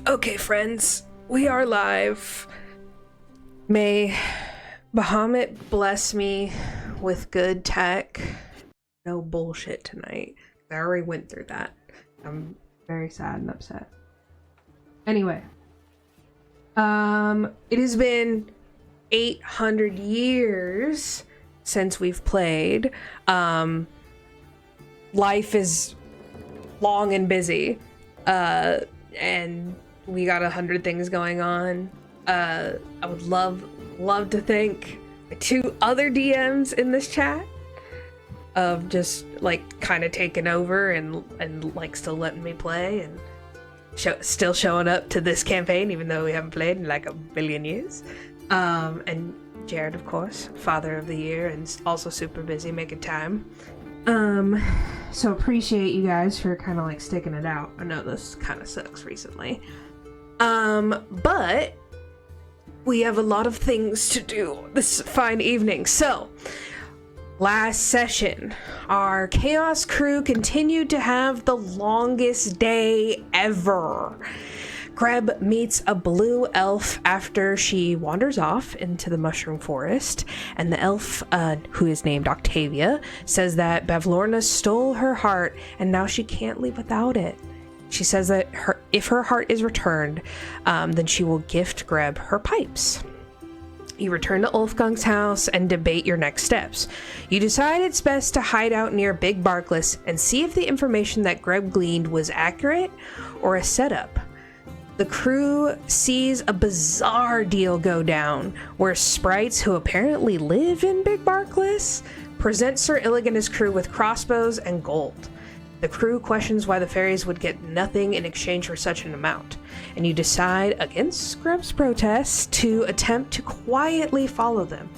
Okay, friends, we are live. May Bahamut bless me with good tech. No bullshit tonight. I already went through that. I'm very sad and upset. Anyway, it has been 800 years since we've played. Life is long and busy, and we got 100 things going on. I would love to thank my two other DMs in this chat of just like kind of taking over and like still letting me play and still showing up to this campaign even though we haven't played in like a billion years. And Jared, of course, father of the year, and also super busy making time. So appreciate you guys for kind of like sticking it out. I know this kind of sucks recently. But we have a lot of things to do this fine evening. So, last session, our Chaos crew continued to have the longest day ever. Greb meets a blue elf after she wanders off into the mushroom forest, and the elf, who is named Octavia, says that Bavlorna stole her heart and now she can't leave without it. She says that if her heart is returned, then she will gift Greb her pipes. You return to Ulfgunk's house and debate your next steps. You decide it's best to hide out near Big Barkless and see if the information that Greb gleaned was accurate or a setup. The crew sees a bizarre deal go down, where sprites who apparently live in Big Barkless present Sir Illig and his crew with crossbows and gold. The crew questions why the fairies would get nothing in exchange for such an amount, and you decide, against Greb's protests, to attempt to quietly follow them.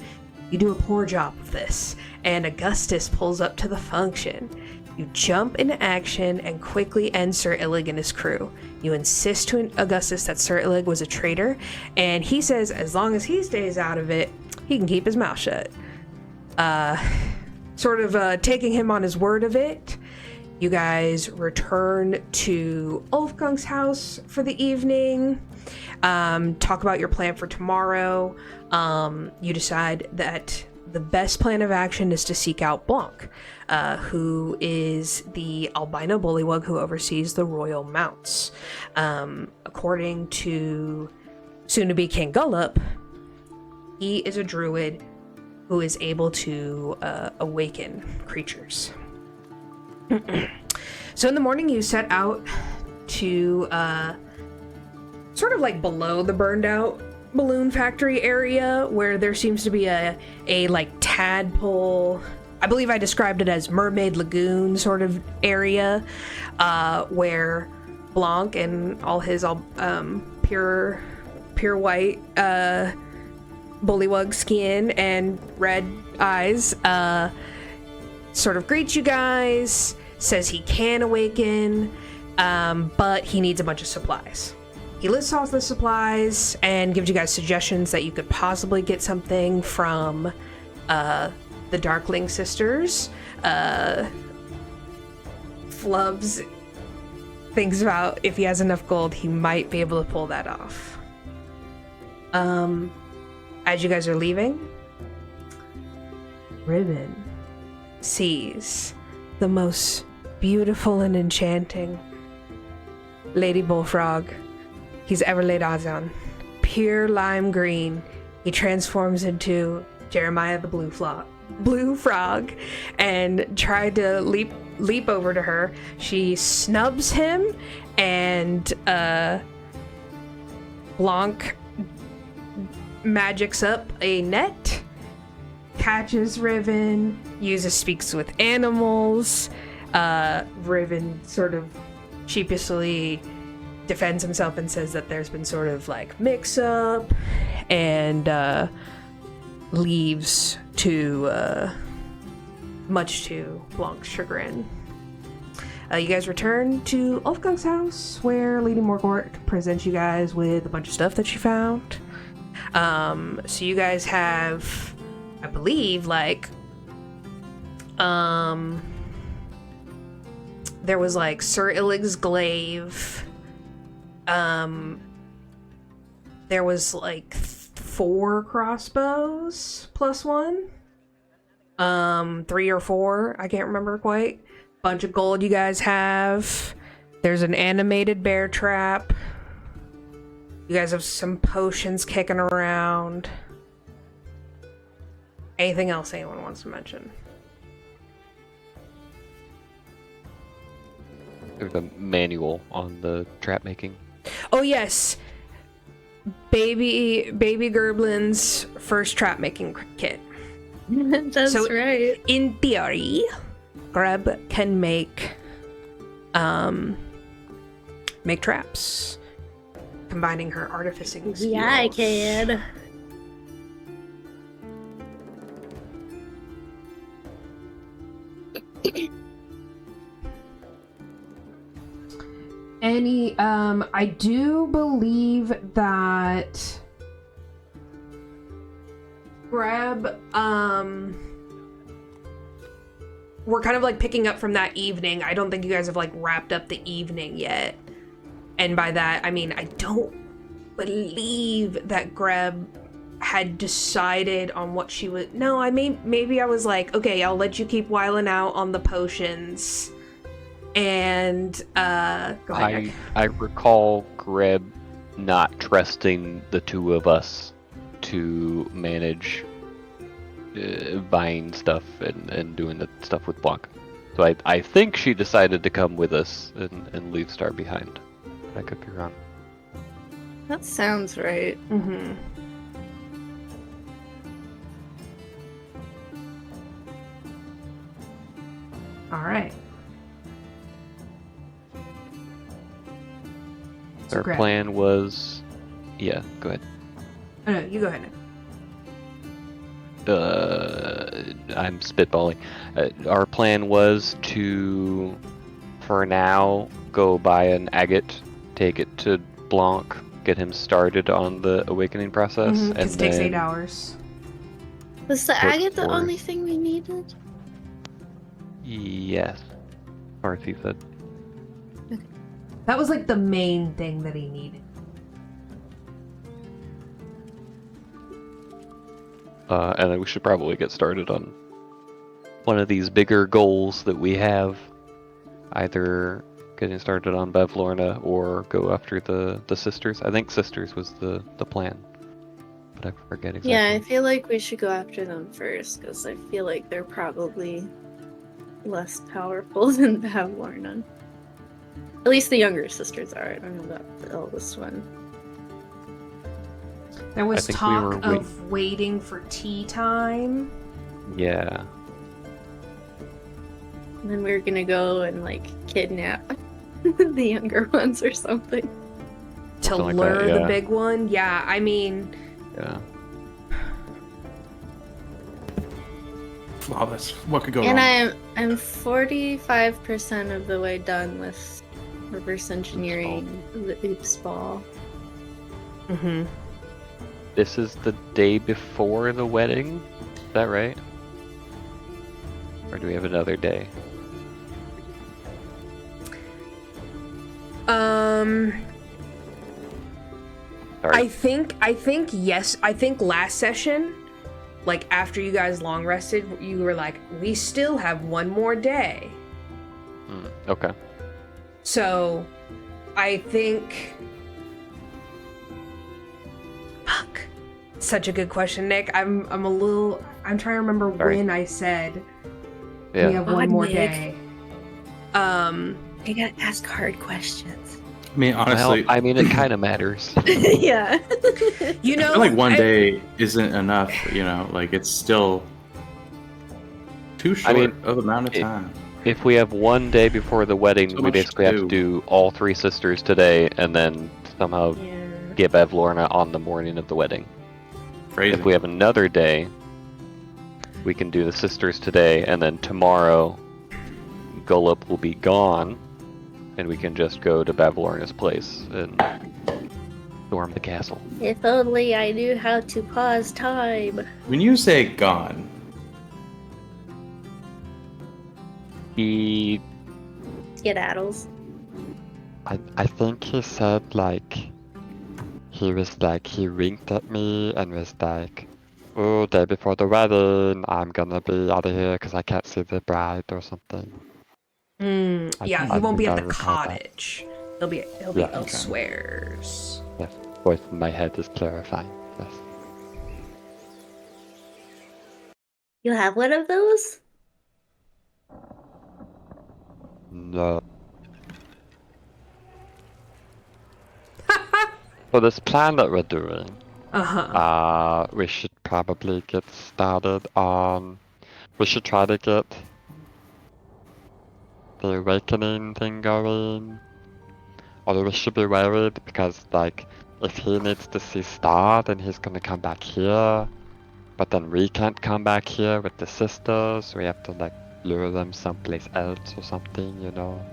You do a poor job of this, and Augustus pulls up to the function. You jump into action and quickly end Sir Illig and his crew. You insist to Augustus that Sir Illig was a traitor, and he says as long as he stays out of it, he can keep his mouth shut. Taking him on his word of it, you guys return to Ulfgunk's house for the evening, talk about your plan for tomorrow. You decide that the best plan of action is to seek out Blanc, who is the albino bullywug who oversees the royal mounts. According to soon-to-be King Gullop, he is a druid who is able to awaken creatures. So in the morning you set out to sort of like below the burned out balloon factory area, where there seems to be a like tadpole, I believe I described it as mermaid lagoon sort of area, where Blanc and all his pure white bullywug skin and red eyes sort of greets you guys, says he can awaken, but he needs a bunch of supplies. He lists off the supplies and gives you guys suggestions that you could possibly get something from the Darkling Sisters. Flubs thinks about if he has enough gold, he might be able to pull that off. As you guys are leaving, Riven sees the most beautiful and enchanting lady bullfrog he's ever laid eyes on. Pure lime green. He transforms into Jeremiah the blue frog and tried to leap over to her. She snubs him, and Blanc magics up a net, catches Riven, speaks with animals. Riven sort of sheepishly defends himself and says that there's been sort of like mix-up, and leaves to much to Blanc's chagrin. You guys return to Ulfgunk's house, where Lady Morgort presents you guys with a bunch of stuff that she found. So you guys have, I believe, like there was like Sir Illig's glaive, There was like 4 crossbows plus 1. 3 or 4, I can't remember quite. Bunch of gold you guys have. There's an animated bear trap. You guys have some potions kicking around. Anything else anyone wants to mention? There's a manual on the trap making. Oh yes, baby Gerblin's first trap making kit. That's So, right. In theory, Greb can make traps, combining her artificing skills. Yeah, I can. I do believe that Greb, we're kind of like picking up from that evening. I don't think you guys have like wrapped up the evening yet. And by that, I mean, I don't believe that Greb had decided on what she would. No, maybe I was like, okay, I'll let you keep whiling out on the potions. And go ahead. I recall Greb not trusting the two of us to manage buying stuff and doing the stuff with Blanc. So I think she decided to come with us and leave Star behind. I could be wrong. That sounds right. Mm-hmm. All right. Our Greb. plan was... Yeah, go ahead. Oh, no, you go ahead. I'm spitballing. Our plan was to, for now, go buy an agate, take it to Blanc, get him started on the awakening process, and Because it takes 8 hours. Was the Look agate the for- only thing we needed? Yes, Marcy said. That was like the main thing that he needed. And then we should probably get started on one of these bigger goals that we have. Either getting started on Bavlorna or go after the sisters. I think sisters was the plan. But I forget exactly. Yeah, I feel like we should go after them first, because I feel like they're probably less powerful than Bavlorna. At least the younger sisters are. I don't know about the eldest one. There was think we talk were of waiting for tea time. Yeah. And then we were gonna go and, like, kidnap the younger ones or something. To Something like lure that, the yeah. big one. Yeah, I mean, Yeah. Flawless. What could go And wrong? I'm 45% of the way done with reverse engineering the oops ball. mm-hmm. This is the day before the wedding? Is that right? Or do we have another day? Sorry. I think yes. I think last session, like after you guys long rested, you were like, we still have one more day. Okay. So, I think. Fuck. Such a good question, Nick. I'm trying to remember Sorry. when I said Yeah. we have Oh, one more Nick. day. You gotta ask hard questions. I mean, honestly, Well, I mean, it kind of matters. Yeah. You know, I feel like one day isn't enough, you know, like it's still too short mean, of amount of time. If we have one day before the wedding, So we much basically to have to do. do all 3 sisters today, and then somehow Yeah. get Bavlorna on the morning of the wedding. Crazy. If we have another day, we can do the sisters today, and then tomorrow, Gullop will be gone, and we can just go to Bavlorna's place and storm the castle. If only I knew how to pause time. When you say gone, He Skedaddles. I think he said like he winked at me and was like, "Oh, day before the wedding, I'm gonna be out of here because I can't see the bride or something." Yeah, he I won't be think at I the recall that. cottage. He'll be Yeah. elsewheres. Yes, voice in my head is clarifying. Yes. You have one of those? No. For this plan that we're doing, we should probably get started on. We should try to get the awakening thing going. Although we should be worried because, like, if he needs to see Star, then he's gonna come back here. But then we can't come back here with the sisters. We have to, like, lure them someplace else or something, you know?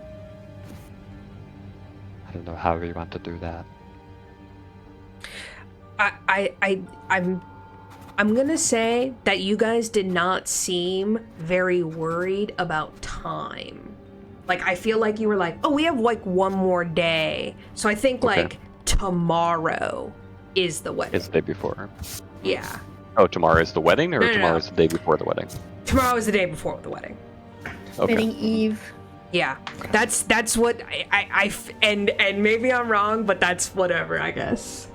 I don't know how we want to do that. I'm gonna say that you guys did not seem very worried about time. Like, I feel like you were like, oh, we have like one more day. So I think like tomorrow is the wedding. It's the day before. Yeah. Oh, tomorrow is the wedding, or No. tomorrow is the day before the wedding? Tomorrow is the day before the wedding. Okay. Wedding Eve. Yeah. That's what and maybe I'm wrong, but that's whatever, I guess.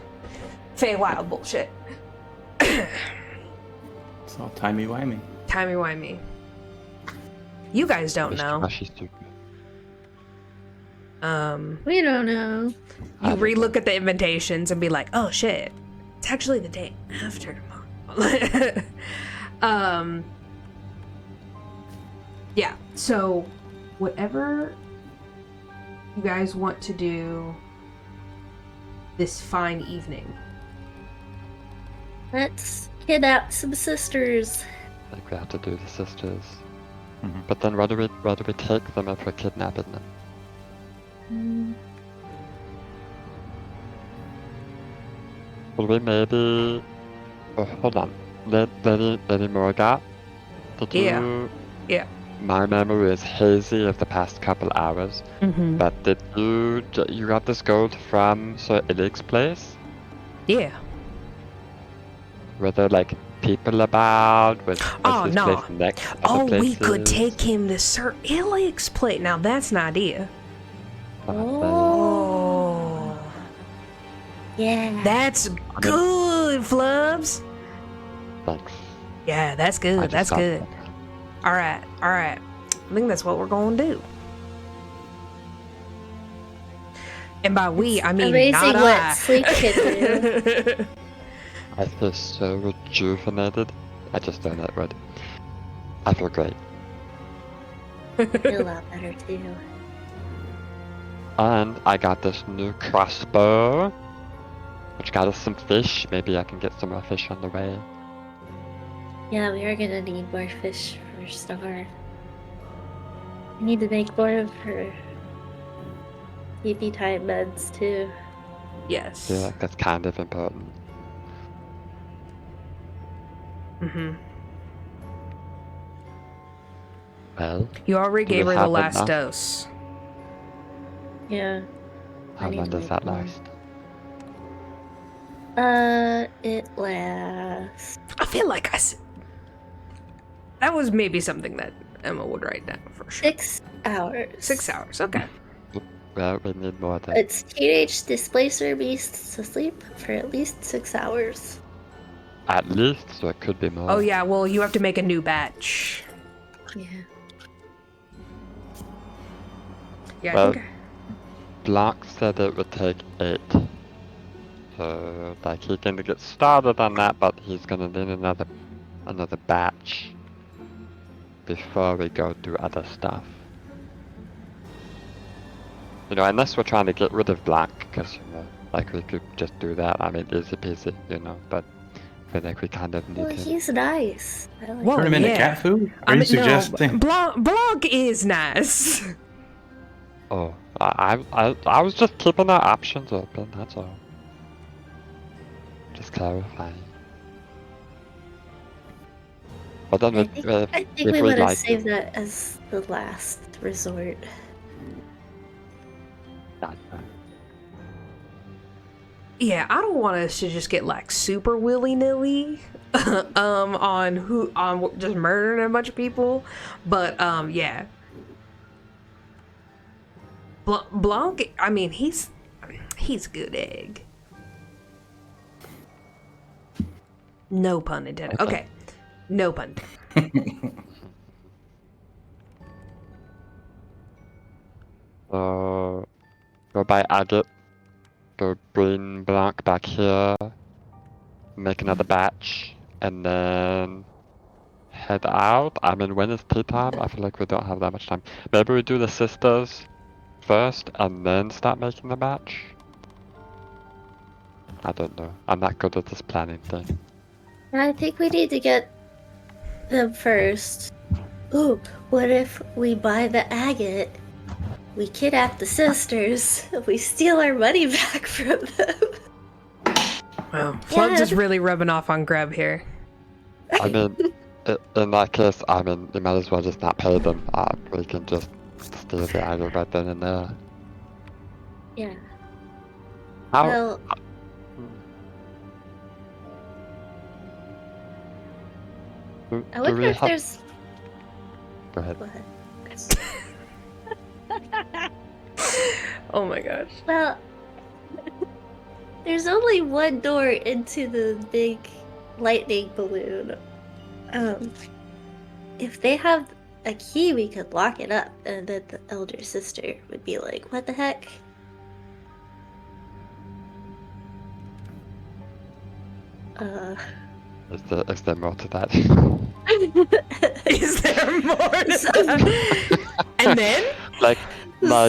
Feywild bullshit. It's all timey-wimey. Timey-wimey. You guys don't know. She's too good. We don't know. You relook at the invitations and be like, oh shit, it's actually the day after tomorrow. Yeah, so whatever you guys want to do this fine evening. Let's kidnap some sisters. Like we have to do the sisters. Mhm. But then where do we take them if we're kidnapping them? Would we maybe... Oh, hold on. Lady Morgat? Did Yeah. you... Yeah. My memory is hazy of the past couple hours, but did you got this gold from Sir Illig's place? Yeah. Were there like people about? Was Oh, this no. place next to Oh, other we could places? take him to Sir Illig's plate. Now that's an idea. Oh. Yeah. That's good, Flubs. Thanks. Yeah, that's I good. just That's thought good. that. All right. I think that's what we're going to do. And by we, I mean amazing not what I. sleep can do. I feel so rejuvenated. I just learned that word. I feel great. Feel a lot better too. And I got this new crossbow, which got us some fish. Maybe I can get some more fish on the way. Yeah, we are gonna need more fish for Star. We need to make more of her TP time beds too. Yes. I feel like that's kind of important. Mm-hmm. Well, You already Do we gave her the have last enough? dose. Yeah. how need long to does make that more. last? It lasts. I feel like that was maybe something that Emma would write down for sure. 6 hours. 6 hours. Okay. Well, we need more than... It's teenage displacer beasts to sleep for at least 6 hours. At least, so it could be more. Oh yeah. Well, you have to make a new batch. Yeah. Yeah. Well, I think. Blanc said it would take 8. So, like, he can get started on that, but he's gonna need another batch before we go do other stuff. You know, unless we're trying to get rid of Blanc, because, you know, like, we could just do that. I mean, easy peasy, you know, but I feel like we kind of need Well, to... he's nice. I like Whoa. Turn him into yeah. cat food? I Are you mean, suggesting? no, Blanc is nice. Oh, I was just keeping our options open, that's all. Just clarifying. But then I if think we we want to like save it, that as the last resort. Gotcha. Yeah, I don't want us to just get like super willy-nilly on just murdering a bunch of people, but yeah. Blanc, I mean, he's a good egg. No pun intended. Okay. No pun intended. So, go buy agate. Go bring Blanc back here. Make another batch. And then head out. I mean, when is tea time? I feel like we don't have that much time. Maybe we do the sisters first and then start making the batch? I don't know. I'm not good at this planning thing. I think we need to get them first. Ooh, what if we buy the agate? We kidnap the sisters. We steal our money back from them. Well, Flubs is really rubbing off on Greb here. I mean, in that case, I mean, you might as well just not pay them. We can just steal the agate right then and there. Yeah. How? Well, I wonder if there's... Go ahead. Go ahead. Oh my gosh. Well, there's only one door into the big lightning balloon. If they have a key, we could lock it up, and then the elder sister would be like, "What the heck?" Is there more to that? Is there more to that? And then? like,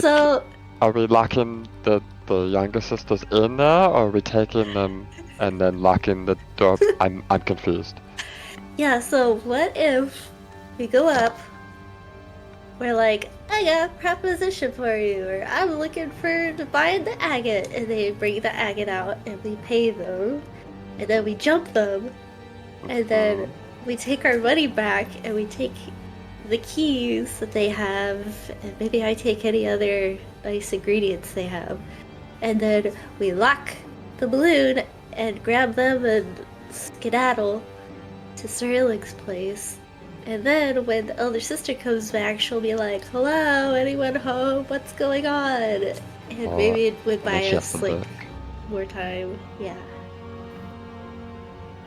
So, are we locking the younger sisters in there, or are we taking them and then locking the door? I'm confused. yeah, so what if we go up, we're like, "I got a proposition for you," or "I'm looking to buy the agate," and they bring the agate out, and we pay them, and then we jump them, and then we take our money back, and we take the keys that they have, and maybe I take any other nice ingredients they have, and then we lock the balloon and grab them and skedaddle to Sir Illig's place. And then when the elder sister comes back, she'll be like, "Hello, anyone home? What's going on?" And maybe it would buy us like more time. Yeah.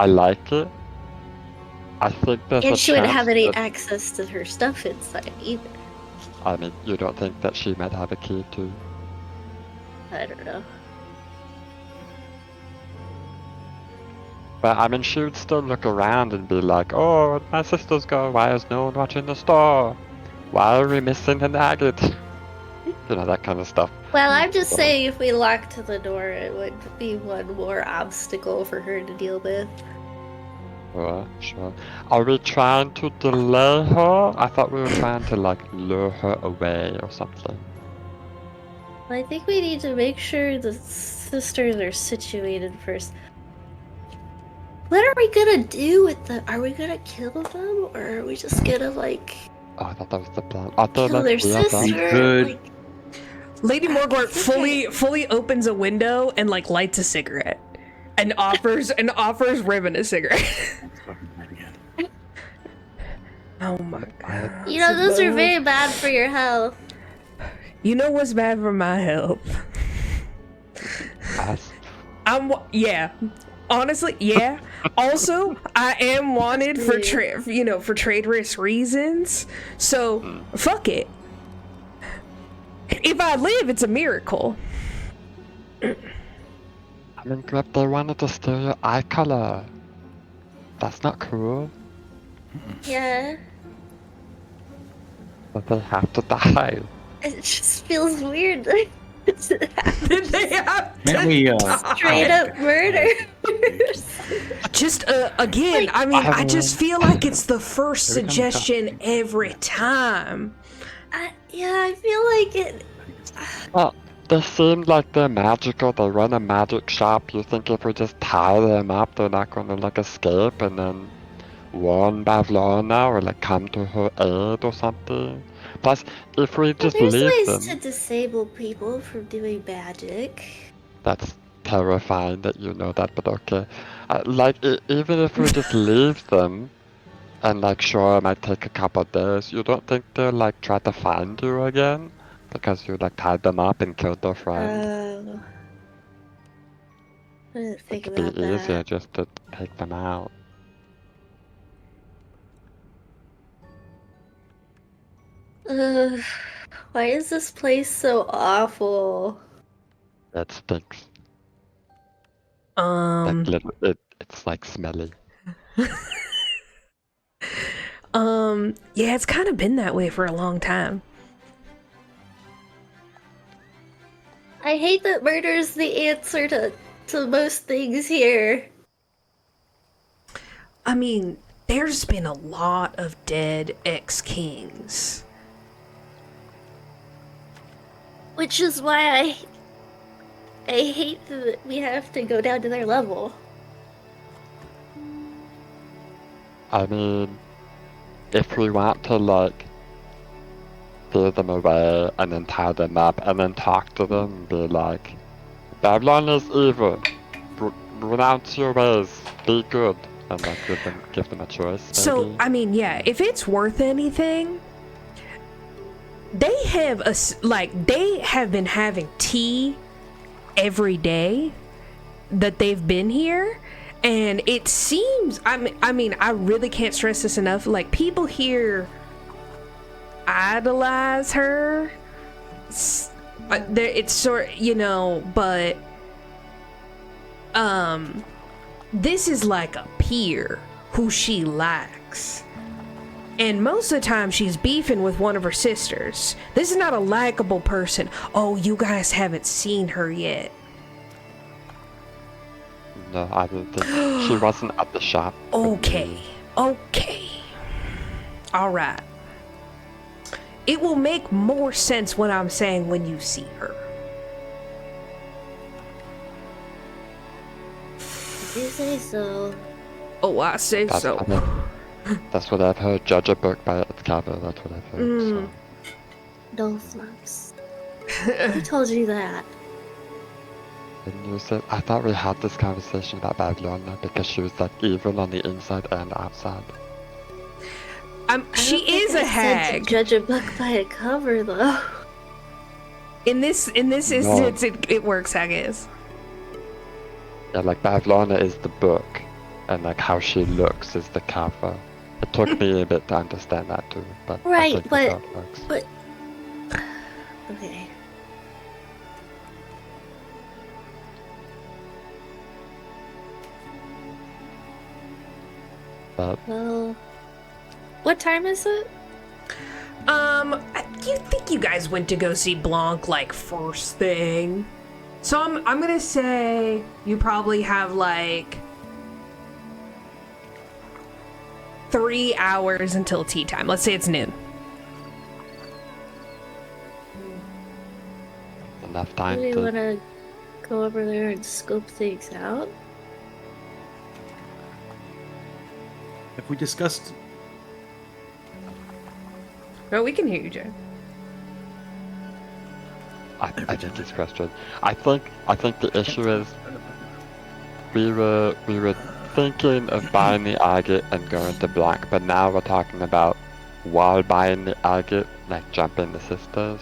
I like it. I think there's And a she wouldn't chance have any that- access to her stuff inside either. I mean, you don't think that she might have a key too? I don't know. But I mean, she would still look around and be like, "Oh, where'd my sisters go? Why is no one watching the store? Why are we missing an agate?" You know, that kind of stuff. Well, I'm just So- saying if we locked the door, it would be one more obstacle for her to deal with. Sure. Are we trying to delay her? I thought we were trying to, like, lure her away or something. I think we need to make sure the sisters are situated first. What are we gonna do with them? Are we gonna kill them, or are we just gonna, like, Oh, I thought that was the plan. I thought, kill like, their we had that- sister? could- Like, Lady Morgort Okay. fully opens a window and like lights a cigarette and offers Riven a cigarette. Oh my god. you know, those are very bad for your health. You know what's bad for my health? Yes. Yeah. Honestly, yeah. Also, I am wanted for for traitorous reasons. So, fuck it. If I live, it's a miracle. I mean, Greb, they wanted to steal your eye color. That's not cool. Yeah, But they have to die. it just feels weird. Did they have Can't we, Straight up murder. Just again, I mean, I just feel like it's the first Here it comes, suggestion every time. I feel like it. Well, they seem like they're magical. They run a magic shop. You think if we just tie them up, they're not going to, like, escape and then warn Bavlorna or, like, come to her aid or something? Plus, if we But just there's leave ways them, to disable people from doing magic. that's terrifying that you know that, but okay. Even if we just leave them, and like, sure, it might take a couple of days, you don't think they'll like try to find you again? Because you like tied them up and killed their friend? I didn't It think could be about easier that. just to take them out. Ugh, why is this place so awful? That stinks. Um, It's like smelly. yeah, it's kind of been that way for a long time. I hate that murder's the answer to most things here. I mean, there's been a lot of dead ex-kings. Which is why I hate that we have to go down to their level. I mean, if we want to like steer them away and then tie them up and then talk to them and be like, Bavlorna is evil. Renounce your ways. Be good. And like give them a choice. So, Maybe. I mean, yeah, if it's worth anything, they have they have been having tea every day that they've been here, and it seems, I mean, I really can't stress this enough, like, people here idolize her. It's sort, you know, but this is like a peer who she likes. And most of the time she's beefing with one of her sisters. This is not a likable person. Oh, you guys haven't seen her yet. No, I don't think she wasn't at the shop. Okay. Okay. Alright. It will make more sense what I'm saying when you see her. If you say so. Oh, I say so. That's what I've heard. Judge a book by its cover. That's what I've heard. So. No snubs. Who told you that? And you said, I thought we had this conversation about Bavlorna because she was like evil on the inside and outside. She is a hag. To judge a book by a cover, though. In this instance, it works, I guess. Yeah, like Bavlorna is the book, and like how she looks is the cover. It took me a bit to understand that too, but Right, I think that's how it works. but okay. But Well, what time is it? You think you guys went to go see Blanc like first thing? So I'm gonna say you probably have like 3 hours until tea time. Let's say it's noon. enough time Do we to. want to go over there and scope things out? Have we discussed? Oh, we can hear you, Jay. I think he's frustrated. I think the issue is we were thinking of buying the agate and going to Blanc, but now we're talking about while buying the agate, like jumping the sisters.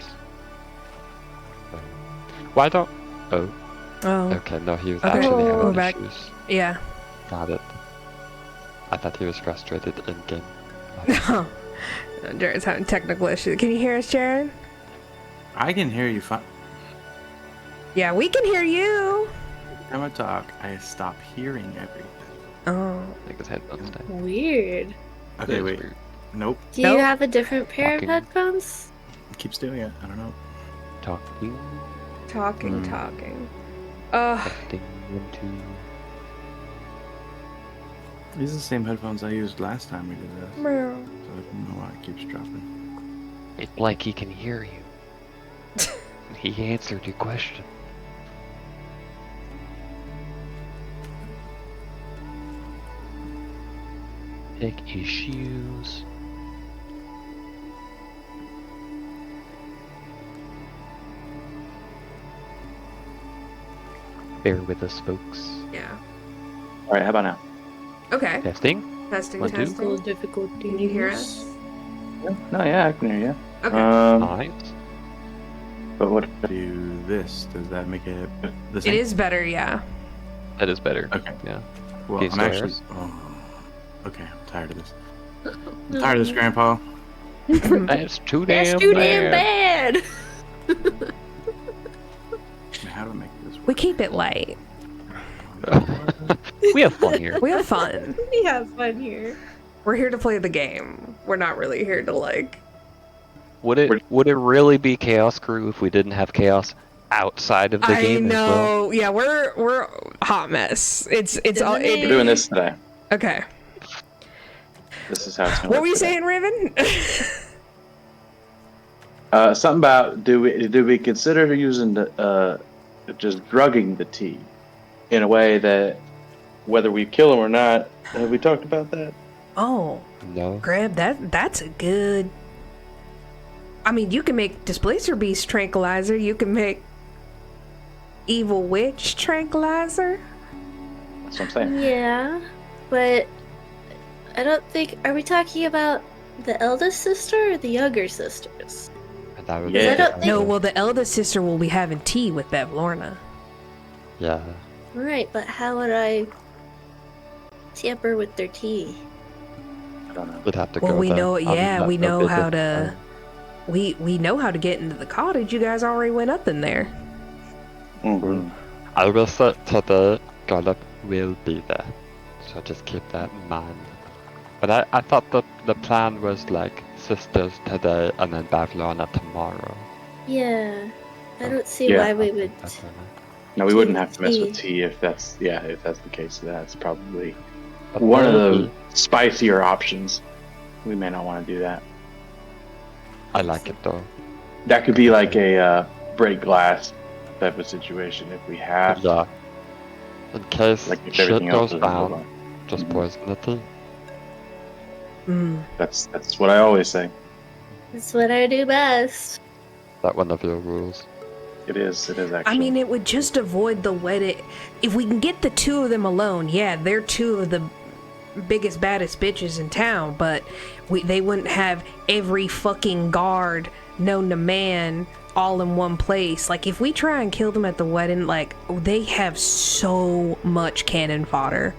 Why don't? Oh. Oh. Okay, no, he was Okay. actually We're having back. issues. Yeah. Got it. I thought he was frustrated in game. Jared's having technical issues. Can you hear us, Jared? I can hear you fine. Yeah, we can hear you. Every time I talk, I stop hearing everything. Oh. I think his headphones died. Weird. Okay, That is wait. weird. Nope. Do you Nope. have a different pair Talking. of headphones? It keeps doing it. I don't know. Talking. Talking. Testing. 1, 2. These are the same headphones I used last time we did this. So I don't know why it keeps dropping. It's like he can hear you. He answered your question. Pick his shoes. Bear with us, folks. Yeah. All right, how about now? Okay. Testing. Testing, One, two. testing. difficulty. Can you hear us? No, yeah, I can hear you. Okay. Nice. But what if I do this? Does that make it the It same? is better, yeah. That is better. Okay. Yeah. Well, Okay, I'm so actually. Harris? Oh, okay, I'm tired of this. I'm tired of this, Grandpa. That's too That's damn too bad. damn bad. How do I make this work? We keep it light. We have fun here. We have fun. We have fun here. We're here to play the game. We're not really here to like. Would it really be Chaos Crew if we didn't have chaos outside of the I game as well? know. Yeah, we're a hot mess. It's all. Isn't it? We're doing this today. Okay. This is how it's gonna What work were you today. saying, Riven? Something about do we consider using the just drugging the tea in a way that whether we kill him or not? Have we talked about that? Oh, No. Greb, that's a good. I mean, you can make Displacer Beast tranquilizer. You can make Evil Witch tranquilizer. That's what I'm saying. Yeah, but I don't think. Are we talking about the eldest sister or the younger sisters? And that would Yeah. I don't think- No, well, the eldest sister will be having tea with Bavlorna. Yeah. Right, but how would I tamper with their tea? I don't know. We'd have to Well, go we there. know. I mean, Yeah, that we would know be how different. to. We know how to get into the cottage. You guys already went up in there. Mm-hmm. I will say today, Greb will be there. So just keep that in mind. But I thought that the plan was like sisters today and then Bavlorna tomorrow. Yeah, I don't see Yeah. why we would. No, we wouldn't have to mess with Tea. tea if that's the case. That's probably But one of maybe- the spicier options. We may not want to do that. I like it though. That could be like a break glass type of situation if we have. Yeah. In case Like if shit everything else goes doesn't go down, well. just Mhm. poison the tea. That's what I always say. That's what I do best. That one of your rules. It is actually. I mean, it would just avoid the wedding. If we can get the two of them alone, yeah, they're two of the biggest, baddest bitches in town, but they wouldn't have every fucking guard known to man all in one place. Like, if we try and kill them at the wedding, like, they have so much cannon fodder.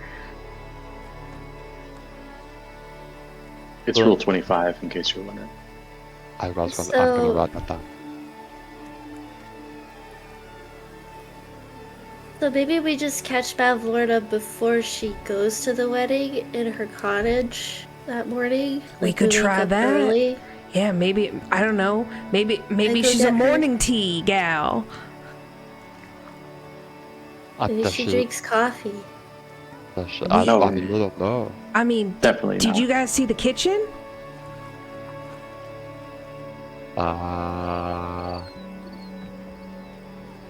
It's Rule 25, in case you're wondering. I'm gonna So- write that down. So maybe we just catch Bavlorna before she goes to the wedding in her cottage that morning. We Like, could wake try up that. early. Yeah, maybe, I don't know. Maybe go she's a get her. morning tea gal. Maybe Does she drinks coffee. does she- We- I No. don't know. I mean, Definitely did not. you guys see the kitchen?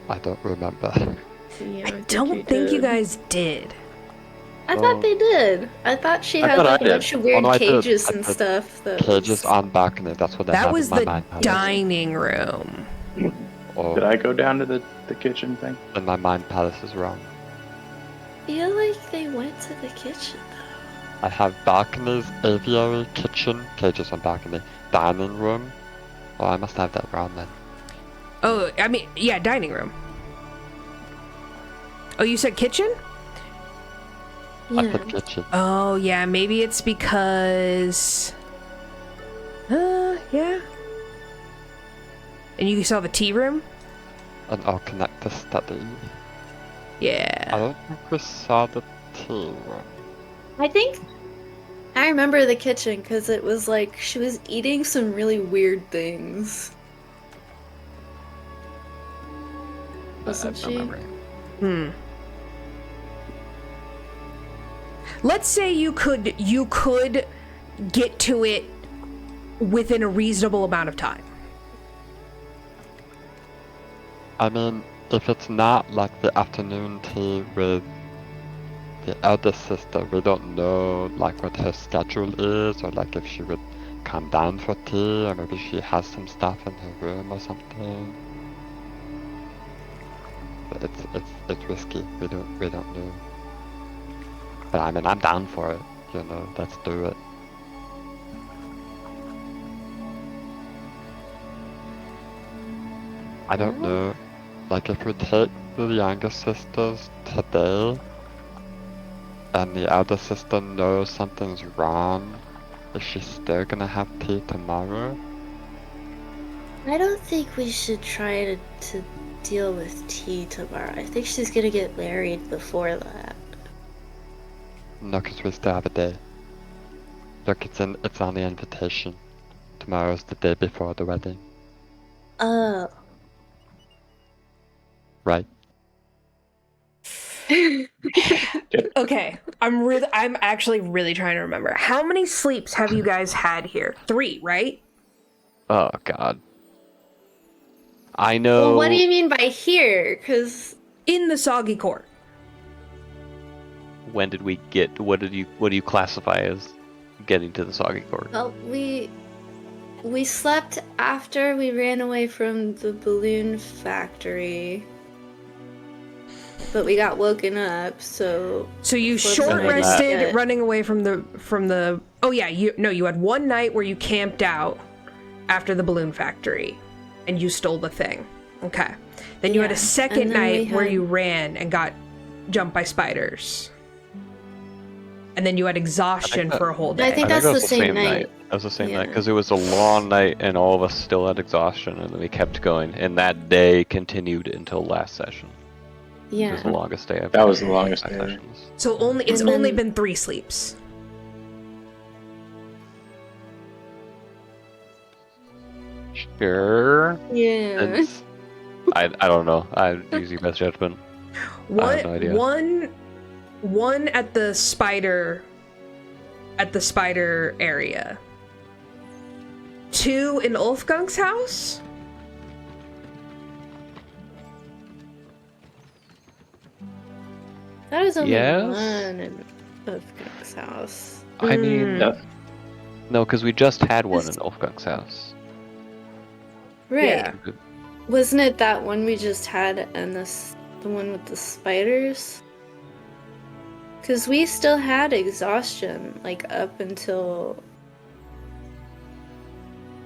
I don't remember. Yeah, I don't think you guys did. I thought they did. I thought she I had thought like I a did. bunch of weird no, I did. cages I and did. stuff. That Cages was... on balcony, that's what I That have was in my the mind palace. dining room. Oh, Did I go down to the kitchen thing? and my mind palace is wrong. I feel like they went to the kitchen though. I have balconies, aviary, kitchen, cages on balcony, dining room. Oh, I must have that wrong then. Oh, I mean, yeah, dining room. Oh, you said kitchen? I Yeah. put kitchen. Oh, yeah, maybe it's because... yeah. And you saw the tea room? And I'll connect the study. I Yeah. don't think we saw the tea room. I think I remember the kitchen because it was like she was eating some really weird things. Wasn't I don't she? remember. Let's say you could get to it within a reasonable amount of time. I mean, if it's not like the afternoon tea with the eldest sister, we don't know like what her schedule is, or like if she would come down for tea, or maybe she has some stuff in her room or something. But it's risky. We don't know. But I mean, I'm down for it. You know, let's do it. I don't know. Like, if we take the younger sisters today, and the elder sister knows something's wrong, is she still gonna have tea tomorrow? I don't think we should try to deal with tea tomorrow. I think she's gonna get married before that. No, because we still have a day. Look, it's on the invitation. Tomorrow's the day before the wedding. Oh. Right. Okay, I'm actually really trying to remember. How many sleeps have you guys had here? 3, right? Oh God. I know. Well, what do you mean by here? Because In the Soggy Court. When did we get? What do you classify as getting to the Soggy Court? well, we slept after we ran away from the balloon factory, but we got woken up. So You What's short the night rested that- running away from the. Oh yeah, you had one night where you camped out after the balloon factory, and you stole the thing. Okay. Then you had a Yeah, second and then we night where had- you ran and got jumped by spiders. And then you had exhaustion that- for a whole day. I think that that's was the same night. That was the same Yeah. night because it was a long night and all of us still had exhaustion, and then we kept going. And that day continued until last session. It was Yeah. the longest day I've That was had the longest in day. sessions. So it's And then- only been 3 sleeps. Sure. Yeah. Since- I don't know. I use your best judgment. I have no idea. One at the spider area. 2 in Ulfgunk's house. That was only Yes. one in Ulfgunk's house. I mean, No. no, because we just had one in Ulfgunk's house. Right. Yeah. Wasn't it that one we just had and the one with the spiders? Because we still had exhaustion, like, up until...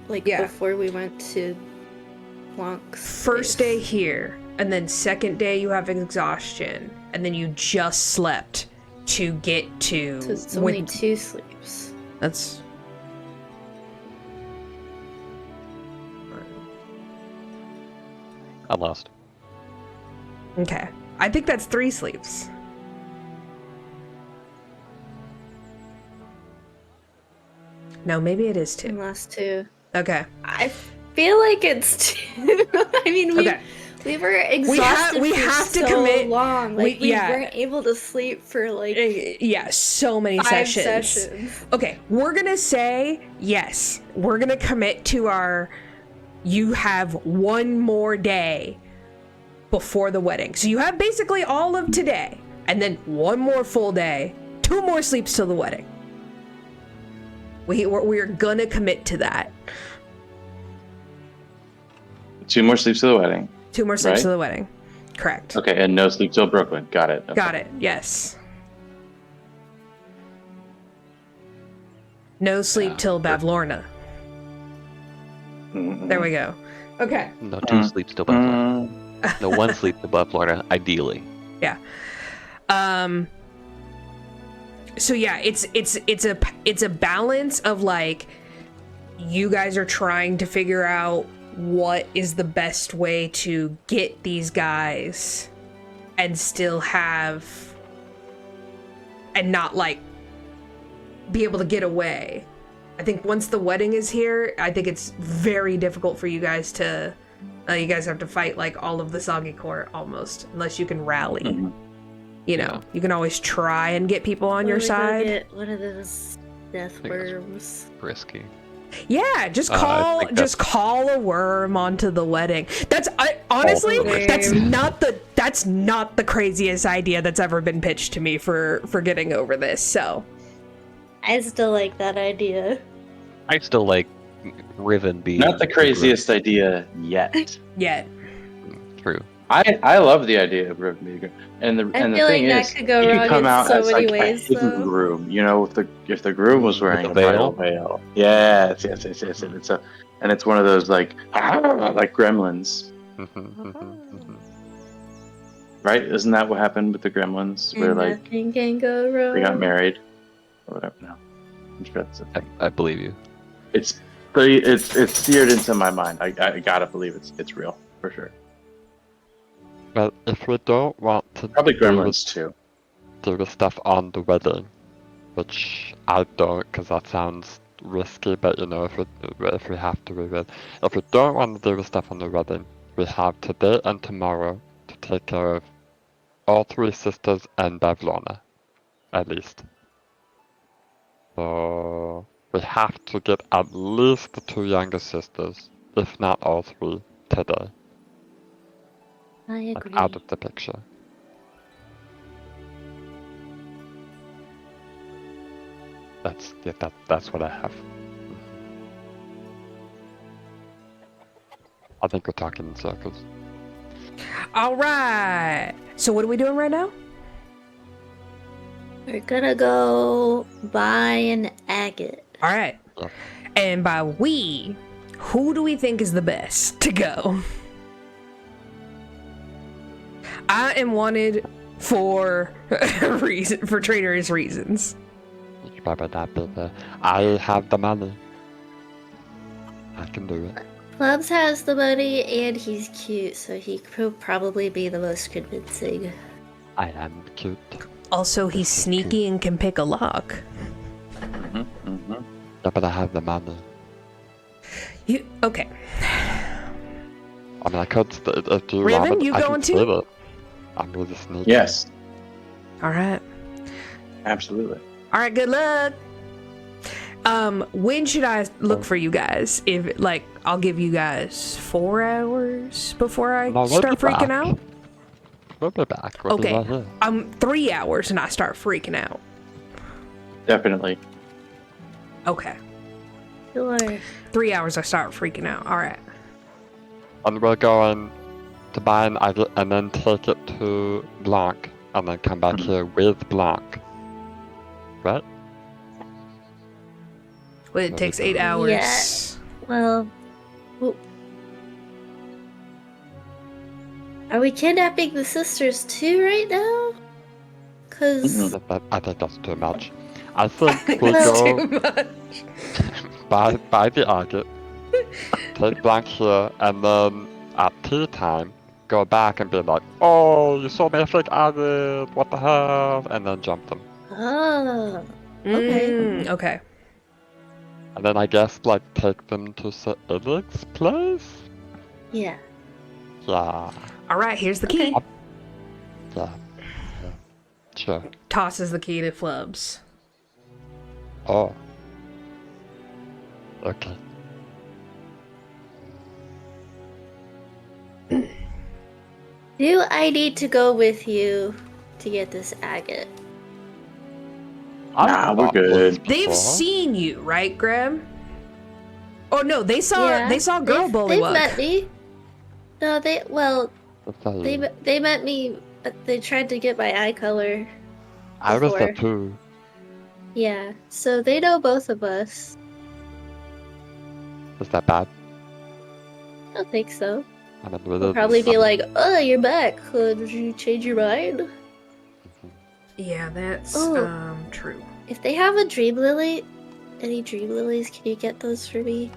Like, Yeah. before we went to Blanc's First place. day here, and then second day you have exhaustion, and then you just slept to get to. So it's only 2 sleeps. That's. I'm lost. Okay. I think that's 3 sleeps. No, maybe it is 2. And last 2. Okay. I feel like it's 2. I mean, Okay. we were exhausted we for have to so commit- long. Like, we yeah. weren't able to sleep for, like, Yeah, so many 5 sessions. sessions. Okay, we're gonna say yes. We're gonna commit to our. You have one more day before the wedding. So you have basically all of today, and then one more full day, 2 more sleeps till the wedding. We're gonna commit to that. 2 more sleeps to the wedding. 2 more sleeps Right. to the wedding. Correct. Okay, and no sleep till Brooklyn. Got it. Okay. Got it. Yes. No sleep till Bavlorna. Mhm. There we go. Okay. No, 2 sleeps till Bavlorna. No, 1 sleep till Bavlorna, ideally. So yeah, it's a balance of, like, you guys are trying to figure out what is the best way to get these guys and still have and not, like, be able to get away. I think once the wedding is here, I think it's very difficult for you guys to you guys have to fight, like, all of the Soggy Court almost, unless you can rally. Mhm. You know, you can always try and get people on your Or we go side. Get one of those death think that's- worms. Risky. Yeah, just I call think just call a worm onto the wedding. Honestly, All that's not the craziest idea that's ever been pitched to me for getting over this. So, I still like that idea. I still like Riven being Not the craziest idea yet. yeah. True. I love the idea of Riven being a groom. And the feel thing like that is, could go he wrong could come in out so as many like a ways, hidden though. groom. If the groom was With wearing a a bridal veil. Yes. And it's one of those like gremlins, right? Isn't that what happened with the gremlins, where And like nothing can go wrong. they got married or whatever? No, I'm sure that's the thing. I believe you. It's seared into my mind. I gotta believe it's real for sure. Well, if we don't want to Probably do gremlins too. the stuff on the wedding, which I don't, because that sounds risky. But you know, if we have to, we will. If we don't want to do the stuff on the wedding, we have today and tomorrow to take care of all 3 sisters and Bavlorna, at least. So we have to get at least the 2 younger sisters, if not all 3, today, I like, agree. out of the picture. That's what I have. I think we're talking in circles. All right. So what are we doing right now? We're gonna go buy an agate. All right. Yeah. And by we, who do we think is the best to go? I am wanted for for traitorous reasons. You probably not be there. I have the money. I can do it. Flubs has the money and he's cute, so he could probably be the most convincing. I am cute. Also, he's sneaky and can pick a lock. Yeah, but I have the money. You okay? I mean, I could. If you Riven, want it, you I going can too? save it. I'm really sneaky. Yes, All right. absolutely. All right. Good luck. When should I look for you guys? If like, I'll give you guys 4 hours before I No, we'll start be freaking back. out. We'll be back. We'll be Okay. right here. 3 hours and I start freaking out. Definitely. Okay. Sure. 3 hours I start freaking out. All right. And we're going to buy an agate and then take it to Blanc and then come back here with Blanc. Right? Well, it takes 8 hours. Yeah. Well, are we kidnapping the sisters too right now? Cause I think that's too much. I think we That's go too much. buy the agate, take Blanc here, and then at tea time, go back and be like, oh, you sold me a fake agate, what the hell? And then jump them. oh, okay. Okay. And then I guess, like, take them to Sir Illig's place? Yeah. Yeah. All right. Here's the key. Okay. Yeah. Sure. Tosses the key to Flubs. Oh. Okay. Do I need to go with you to get this agate? Nah, we're good. They've seen you, right, Greb? Oh no, they saw girl They've bullywug. met me. No, they met me, but they tried to get my eye color. I was there before. too. Yeah, so they know both of us. Is that bad? I don't think so. I mean, They'll probably be like, "Oh, you're back. Did you change your mind?" Yeah, that's Oh. true. If they have a dream lily, any dream lilies, can you get those for me?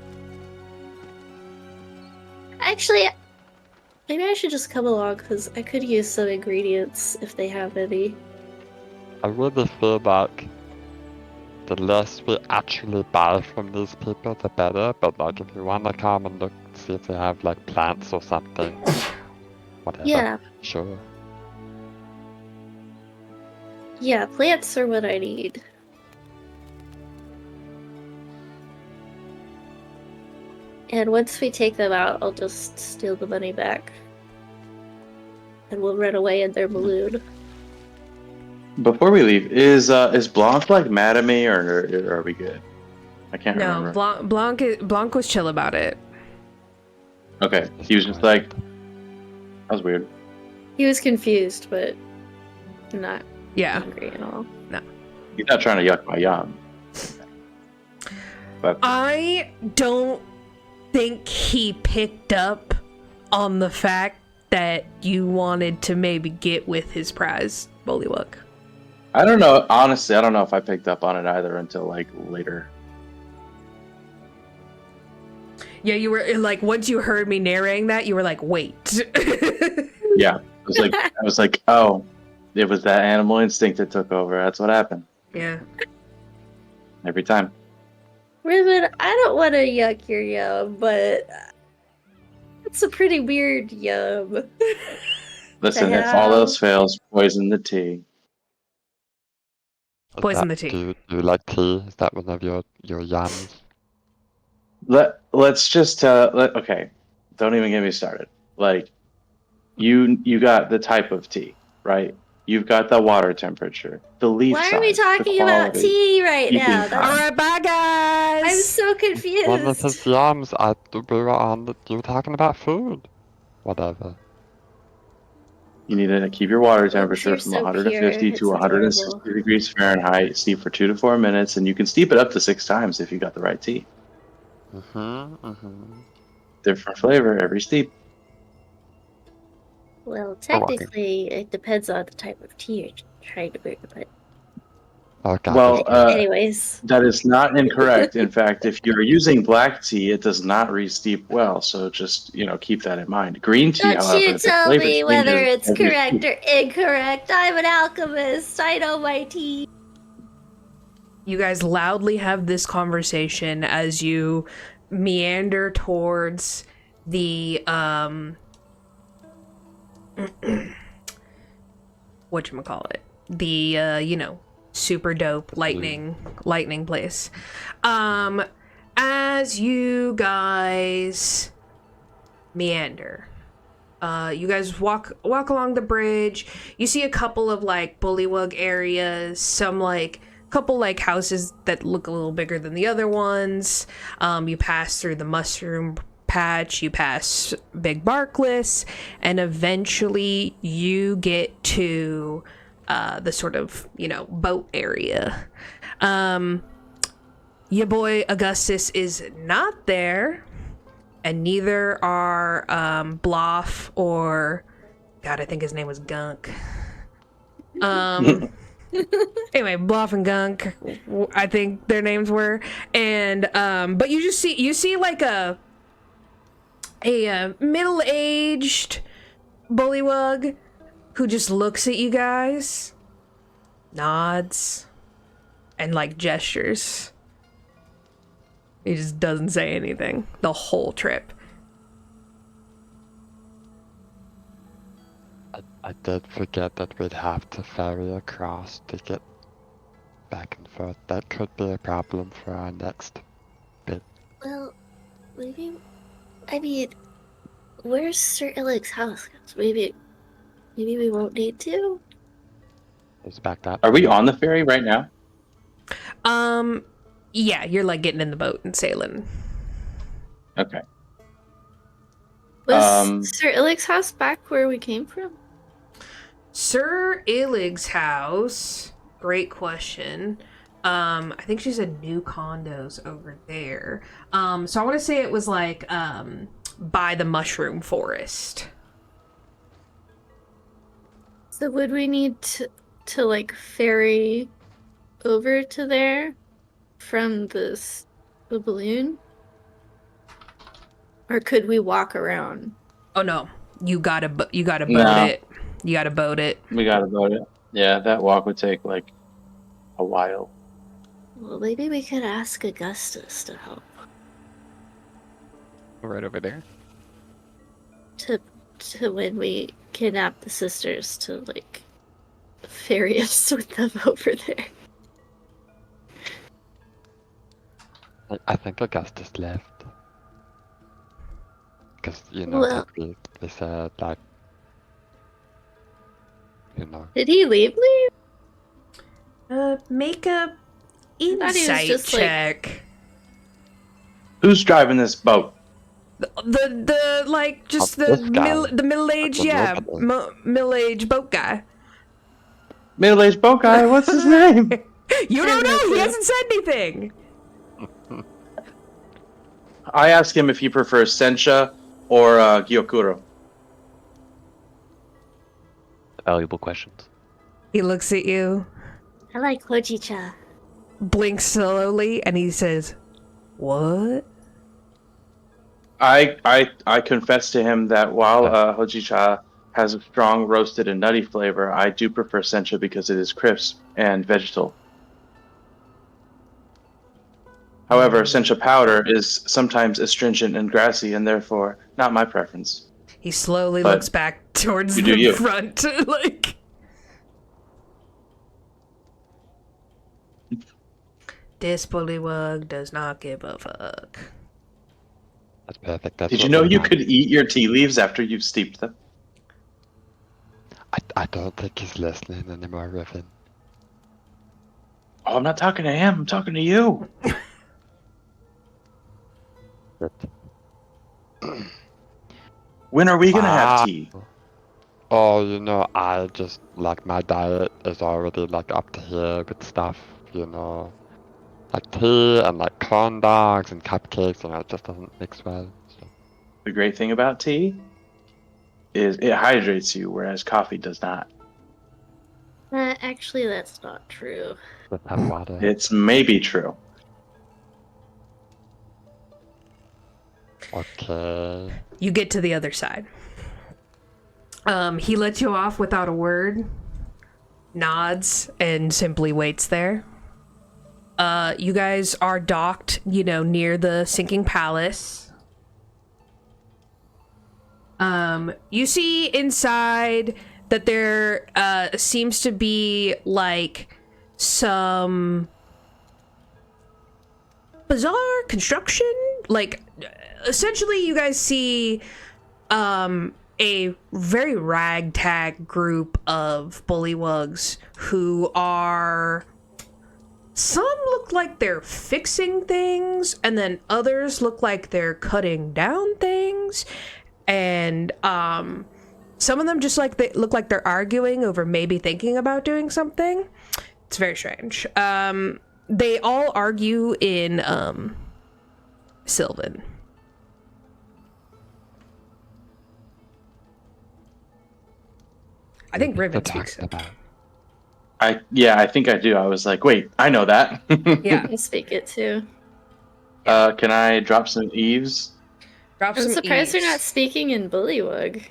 Actually, maybe I should just come along because I could use some ingredients if they have any. I really feel like the less we actually buy from these people, the better. But like, if you want to come and look, see if they have like plants or something, whatever. Yeah, Sure. yeah, plants are what I need. And once we take them out, I'll just steal the money back. And we'll run away in their balloon. Before we leave, is Blanc like mad at me, or are we good? I can't No, remember. Blanc was chill about it. Okay, he was just like, that was weird. He was confused, but not Yeah. angry at all. He's not trying to yuck my yum. But I don't think he picked up on the fact that you wanted to maybe get with his prize, bullywug. I don't know. Honestly, I don't know if I picked up on it either until like later. Yeah, you were like, once you heard me narrating that, you were like, wait. Yeah, I was like, oh, it was that animal instinct that took over. That's what happened Yeah. every time. Riven, I don't want to yuck your yum, but it's a pretty weird yum. Listen, if all else fails, poison the tea. Is Poison that- the tea. Do you like tea? Is that one of your yums? Let's just okay. Don't even get me started. Like, you got the type of tea, right? You've got the water temperature, the leaf Why size, are we the talking about quality. tea right You now? can- All That's, right, bye, guys. I'm so One of confused. his yums, you were talking about food. Whatever. You need to keep your water Oops, temperature you're from so 150 pure. to It's 160 adorable. degrees Fahrenheit. Steep for 2 to 4 minutes, and you can steep it up to 6 times if you got the right tea. Different flavor every steep. Well, Oh, okay. technically, it depends on the type of tea you're trying to brew, but Oh, God. Well, anyways. that is not incorrect. In fact, if you're using black tea, it does not re-steep well. So just keep that in mind. Green tea, Don't however, you the tell flavor me whether changes it's every correct steep. or incorrect. I'm an alchemist. I know my tea. You guys loudly have this conversation as you meander towards the whatchamacallit, the super dope lightning place. As you guys meander, you guys walk along the bridge. You see a couple of like bullywug areas, some like couple like houses that look a little bigger than the other ones. You pass through the mushroom patch, you pass Big Barkless, and eventually you get to the sort of boat area. Your boy Augustus is not there, and neither are Bloff or God, I think his name was Gunk. Anyway, Bluff and Gunk, I think their names were, and but you see like a middle-aged bullywug who just looks at you guys, nods, and like gestures. He just doesn't say anything the whole trip. I did forget that we'd have to ferry across to get back and forth. That could be a problem for our next bit. Well, maybe. I mean, where's Sir Illig's house? Maybe we won't need to. Let's back that. Are we on the ferry right now? Yeah, you're like getting in the boat and sailing. Okay. Was Sir Illig's house back where we came from? Sir Illig's house, great question. I think she said new condos over there. So I want to say it was like by the mushroom forest. So would we need to like ferry over to there from the balloon? Or could we walk around? Oh no, you gotta boat No. it. You gotta boat it. We got to boat it. Yeah, that walk would take like a while. Well, maybe we could ask Augustus to help. Right over there. To when we kidnap the sisters to like ferry us with them over there. I think Augustus left. Because, Well- they said, like, Did he leave? Make a thought he was insight just, like- check. Who's driving this boat? The like just the This guy. middle-aged, yeah, middle-aged boat guy. Middle-aged boat guy. What's his name? You don't know. He hasn't said anything. I asked him if he prefers Sencha or Gyokuro. Valuable questions. He looks at you, I like Hojicha. blinks slowly, and he says, "What?" I confess to him that while Hojicha has a strong roasted and nutty flavor, I do prefer Sencha because it is crisp and vegetal. However, Sencha powder is sometimes astringent and grassy, and therefore not my preference. He slowly But looks back towards you do the you. front, like. This bullywug does not give a fuck. That's perfect. That's Did you what know we you want. could eat your tea leaves after you've steeped them? I don't think he's listening anymore, Riven. Oh, I'm not talking to him. I'm talking to you. When are we gonna have tea? Oh, you know, I just, like, my diet is already, like, up to here with stuff, you know. Like tea and, like, corn dogs and cupcakes, and it just doesn't mix well. So. The great thing about tea is it hydrates you, whereas coffee does not. Actually, that's not true. Just have water. It's maybe true. Okay. You get to the other side. He lets you off without a word, nods, and simply waits there. You guys are docked, near the sinking palace. You see inside that there seems to be like some bizarre construction. Like, essentially, you guys see a very ragtag group of bullywugs who are... Some look like they're fixing things, and then others look like they're cutting down things, and some of them just look like they're arguing over maybe thinking about doing something. It's very strange. They all argue in Sylvan. I think Riven speaks it. I think I do. I was like, wait, I know that. Yeah. I speak it too. Can I drop some eaves? Drop I'm some surprised they're eaves. not speaking in bullywug.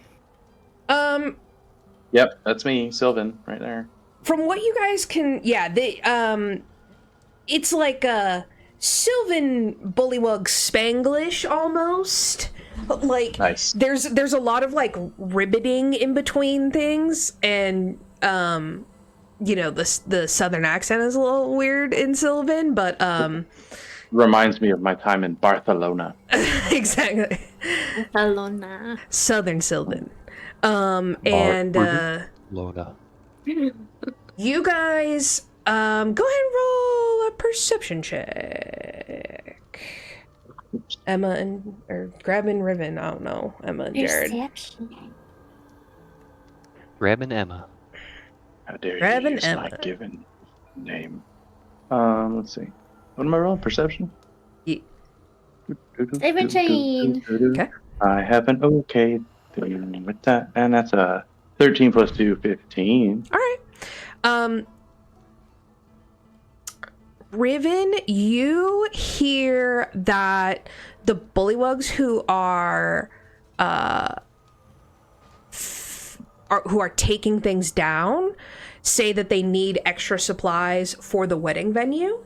Yep, that's me, Sylvan, right there. From what you guys can, it's like a Sylvan bullywug Spanglish almost. Like, Nice. there's a lot of like ribbiting in between things, and the southern accent is a little weird in Sylvan, but Reminds me of my time in Barcelona. exactly. Barcelona. Southern Sylvan. And Lona. you guys go ahead and roll a perception check. Emma or Greb and Riven, I don't know. Emma and Jared. Perception. Greb and Emma. How dare Grab you an use my Emma. given name? Let's see. What am I rolling? Perception? Ye- 17. Okay. I have an okay thing with that, and that's a 13 plus 2, 15. All right. Riven, you hear that the bullywugs who are taking things down say that they need extra supplies for the wedding venue.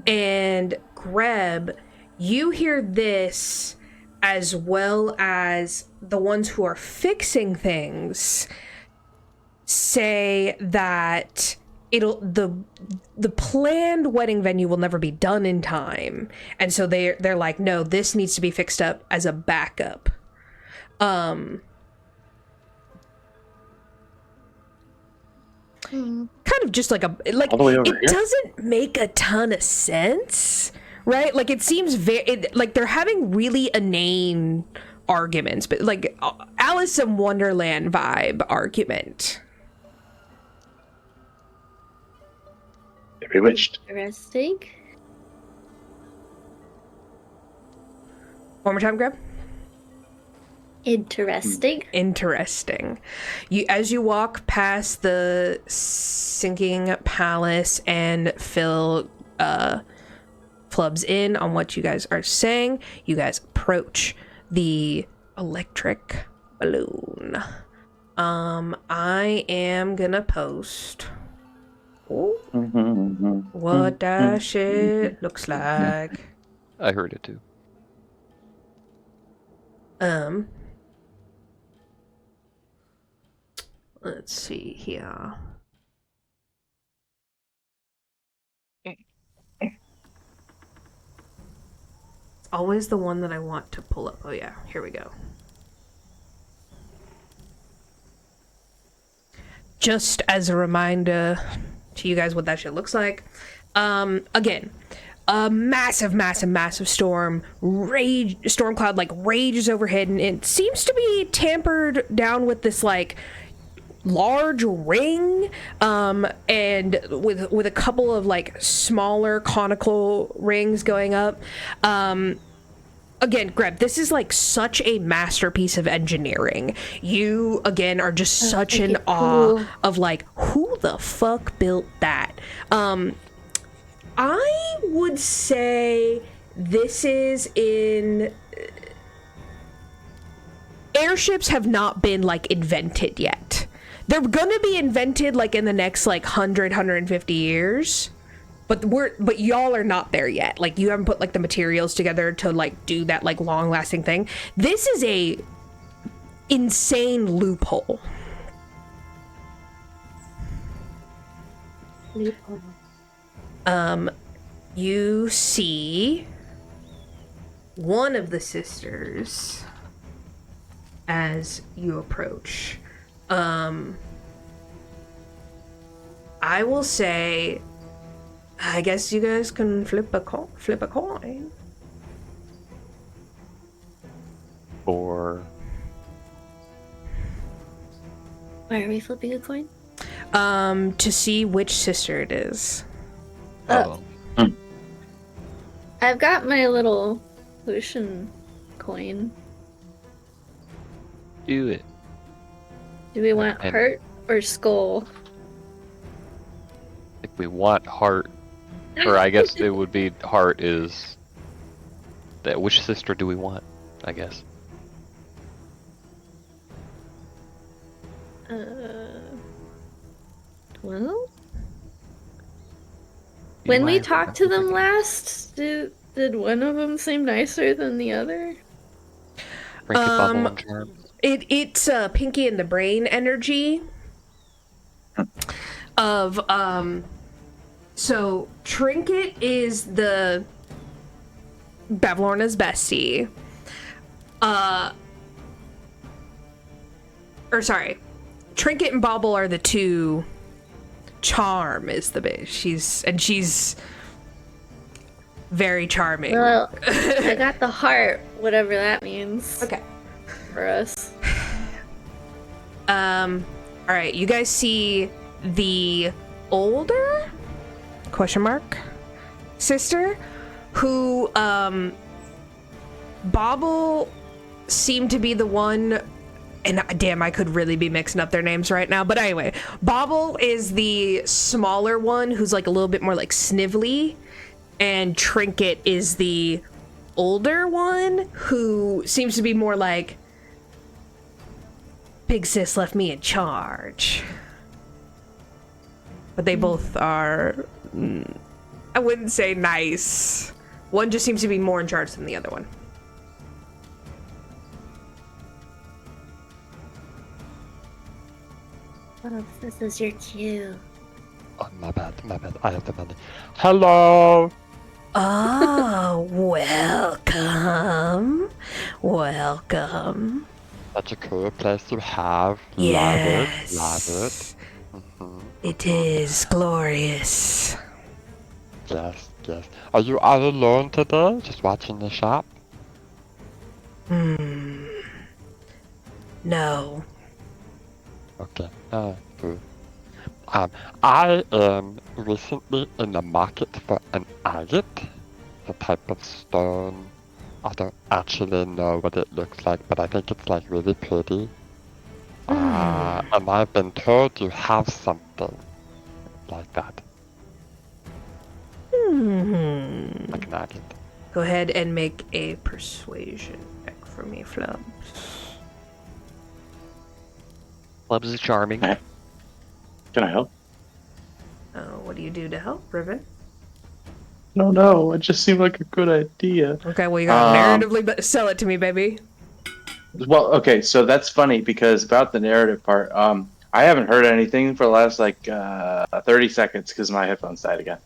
And Greb, you hear this as well as the ones who are fixing things say that the planned wedding venue will never be done in time, and so they're like, no, this needs to be fixed up as a backup. Kind of just like All the way over it here? doesn't make a ton of sense, right? Like it seems like they're having really inane arguments, but like Alice in Wonderland vibe argument. They're bewitched. Interesting. One more time, Greb. Interesting. Interesting. As you walk past the sinking palace and fill Flubs in on what you guys are saying, you guys approach the electric balloon. I am gonna post what that shit looks like. I heard it too. Let's see here. It's always the one that I want to pull up. Oh yeah, here we go. Just as a reminder to you guys what that shit looks like. Again, a massive storm cloud like rages overhead, and it seems to be tampered down with this like large ring, and with a couple of like smaller conical rings going up. Again, Greb, this is like such a masterpiece of engineering. You again are just such in awe of like, who the fuck built that? I would say this is in... Airships have not been like invented yet. They're gonna be invented like in the next like 150 years. But y'all are not there yet. Like you haven't put like the materials together to like do that like long lasting thing. This is a insane loophole. You see one of the sisters as you approach. I will say, I guess you guys can flip a coin. Or Why are we flipping a coin? To see which sister it is. I've got my little Lucian coin. do it. Do we want And- heart or skull? If we want heart, or I guess it would be heart is that. Which sister do we want? I guess. Well, when we talked to them last, did one of them seem nicer than the other? Bubble and charm. It's Pinky and the Brain energy of so Trinket is the Bavlorna's bestie. Or sorry, Trinket and Bobble are the two. Charm is the bitch. She's very charming. Well, I got the heart, whatever that means. Okay. For us. All right, you guys see the older sister who Bobble seemed to be the one, and damn, I could really be mixing up their names right now, but anyway, Bobble is the smaller one who's like a little bit more like snivelly, and Trinket is the older one who seems to be more like, Big Sis left me in charge. But they both are, I wouldn't say nice. One just seems to be more in charge than the other one. Oh, this is your cue. Oh, my bad. I have the money. Hello! Oh, welcome. Such a cool place to have. Yes. Love it. It is glorious. Yes, guess. Are you all alone today? Just watching the shop? No. Okay. Good. I am recently in the market for an agate, a type of stone. I don't actually know what it looks like, but I think it's like really pretty. And I've been told you have something like that. Like an agate. Go ahead and make a persuasion check for me, Flubs. Flubs is charming. Can I help? What do you do to help, Riven? No, it just seemed like a good idea. Okay, well, you gotta narratively sell it to me, baby. Well, okay, so that's funny because about the narrative part, I haven't heard anything for the last 30 seconds because my headphones died again.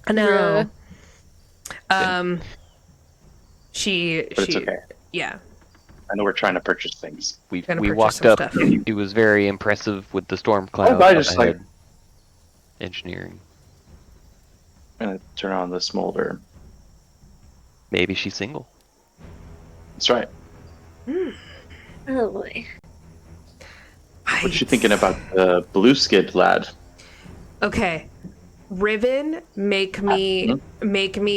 I know. But She. it's okay. Yeah. I know we're trying to purchase things. We Gonna purchase walked some up. stuff. It was very impressive with the storm cloud. I just ahead. Engineering. I'm gonna turn on the smolder. Maybe she's single. That's right. Oh boy. What you thinking about the blue skid lad? Okay. Riven, make me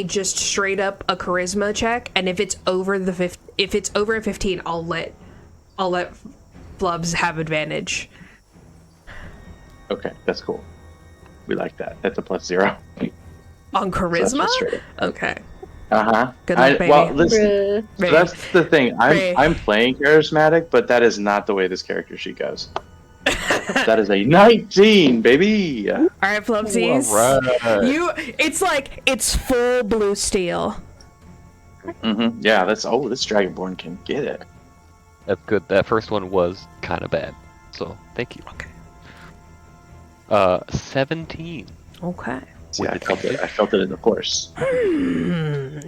just straight up a charisma check, and if it's over a 15, I'll let Flubs have advantage. Okay, that's cool. We like that. That's a +0. On charisma? Okay. Good luck, baby. Well, listen. So that's the thing. I'm playing charismatic, but that is not the way this character sheet goes. That is a 19, baby. All right, Flubsies. All right. It's full blue steel. Yeah, this Dragonborn can get it. That's good. That first one was kind of bad. So, thank you. Okay. 17. Okay. See, I felt it in the force.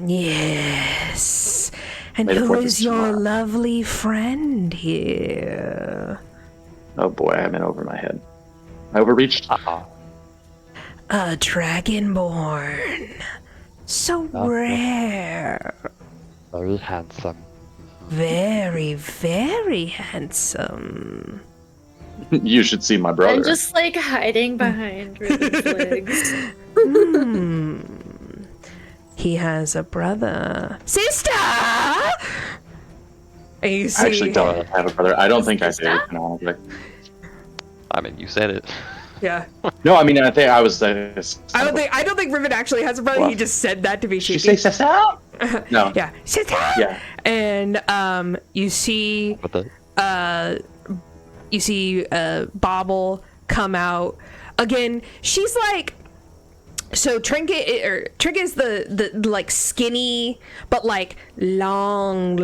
Yes. And May the who fourth is is your tomorrow. lovely friend here? Oh boy, I'm in over my head. I overreached. A dragonborn. So rare. Very handsome. Very, very handsome. You should see my brother. I'm just like hiding behind Riven's legs. He has a brother. Sister! And you see, I actually don't have a brother. I don't think I do. Stop. No, I mean, you said it. yeah. no, I mean, I think I was. I don't think Riven actually has a brother. What? He just said that to be Did you cheeky. say Sessa? No. Yeah. Sister! Yeah. And you see But the Bobble come out again. She's like, so Trinket is the like skinny but like long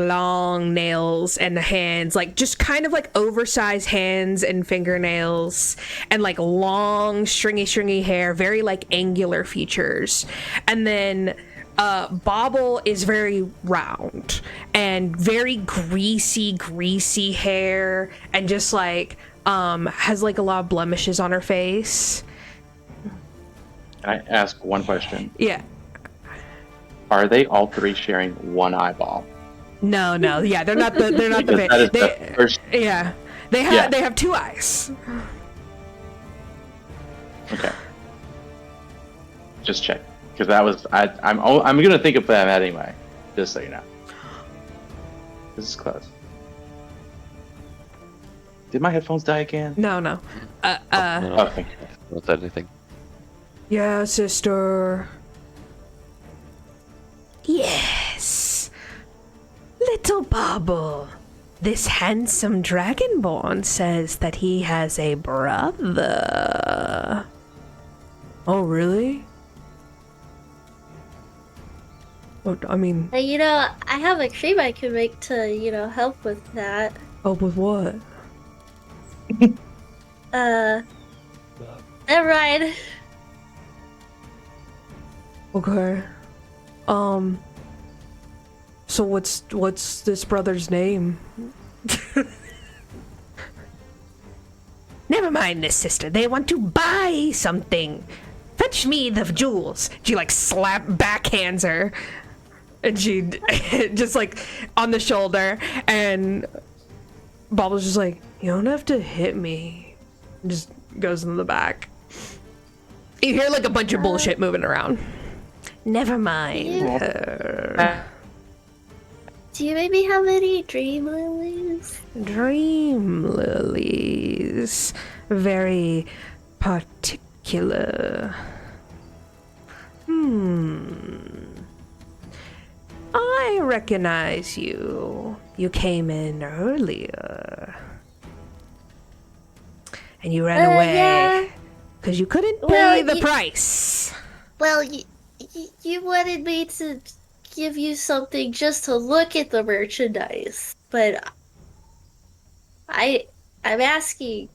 nails and hands, like just kind of like oversized hands and fingernails, and like long stringy hair, very like angular features. And then Bobble is very round and very greasy hair, and just like has like a lot of blemishes on her face. Can I ask one question? Yeah. Are they all three sharing one eyeball? No. Yeah, they're not the Because that is the first. yeah. They have two eyes. Okay. Just check, because that was I'm gonna think of that anyway. Just so you know. This is close. Did my headphones die again? No. No, Oh, thank you. Not that anything. Yeah, sister. Yes. Little Bobble. This handsome dragonborn says that he has a brother. Oh, really? What, I mean, I have a cream I could make to, help with that. help with what? Never mind. Okay. So what's this brother's name? Never mind this, sister. They want to buy something. fetch me the jewels. She like backhands her, and she just like on the shoulder, and Bauble's just like, you don't have to hit me. And just goes in the back. You hear like a bunch of bullshit moving around. Never mind her. Do you maybe have any dream lilies? Dream lilies. Very particular. I recognize you. You came in earlier. And you ran away. Yeah. Because you couldn't pay Well, the price. Well, you wanted me to give you something just to look at the merchandise, but I'm asking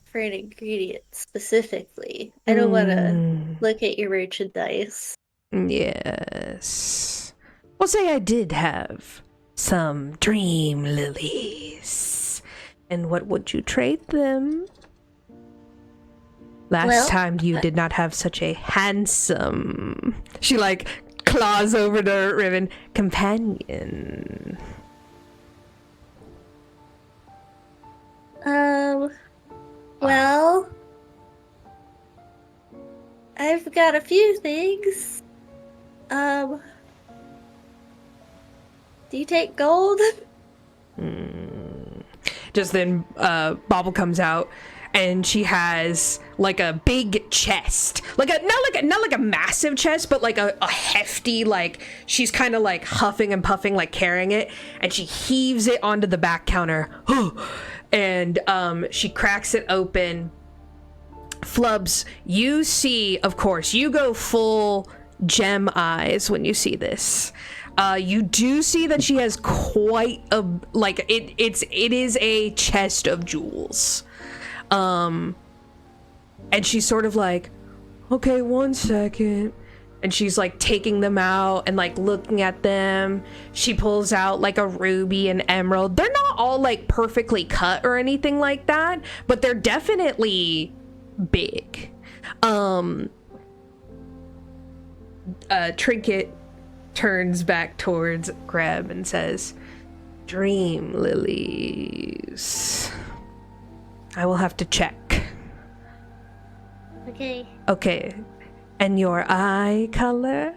for an ingredient specifically. I don't want to look at your merchandise. Yes. Well, say I did have some dream lilies. And what would you trade them? Last time you did not have such a handsome... She like claws over to Riven. Companion. Well, I've got a few things. Do you take gold? Just then, Bauble comes out, and she has like a big chest, like a not like a massive chest, but like a hefty, like she's kind of like huffing and puffing, like carrying it, and she heaves it onto the back counter, and she cracks it open. Flubs, you see, of course, you go full gem eyes when you see this. You do see that she has quite a, like, it is a chest of jewels. And she's sort of like, okay, 1 second. And she's like taking them out and like looking at them. She pulls out like a ruby and emerald. They're not all like perfectly cut or anything like that, but they're definitely big. Trinket turns back towards Greb and says, dream lilies. I will have to check. Okay. Okay. And your eye color?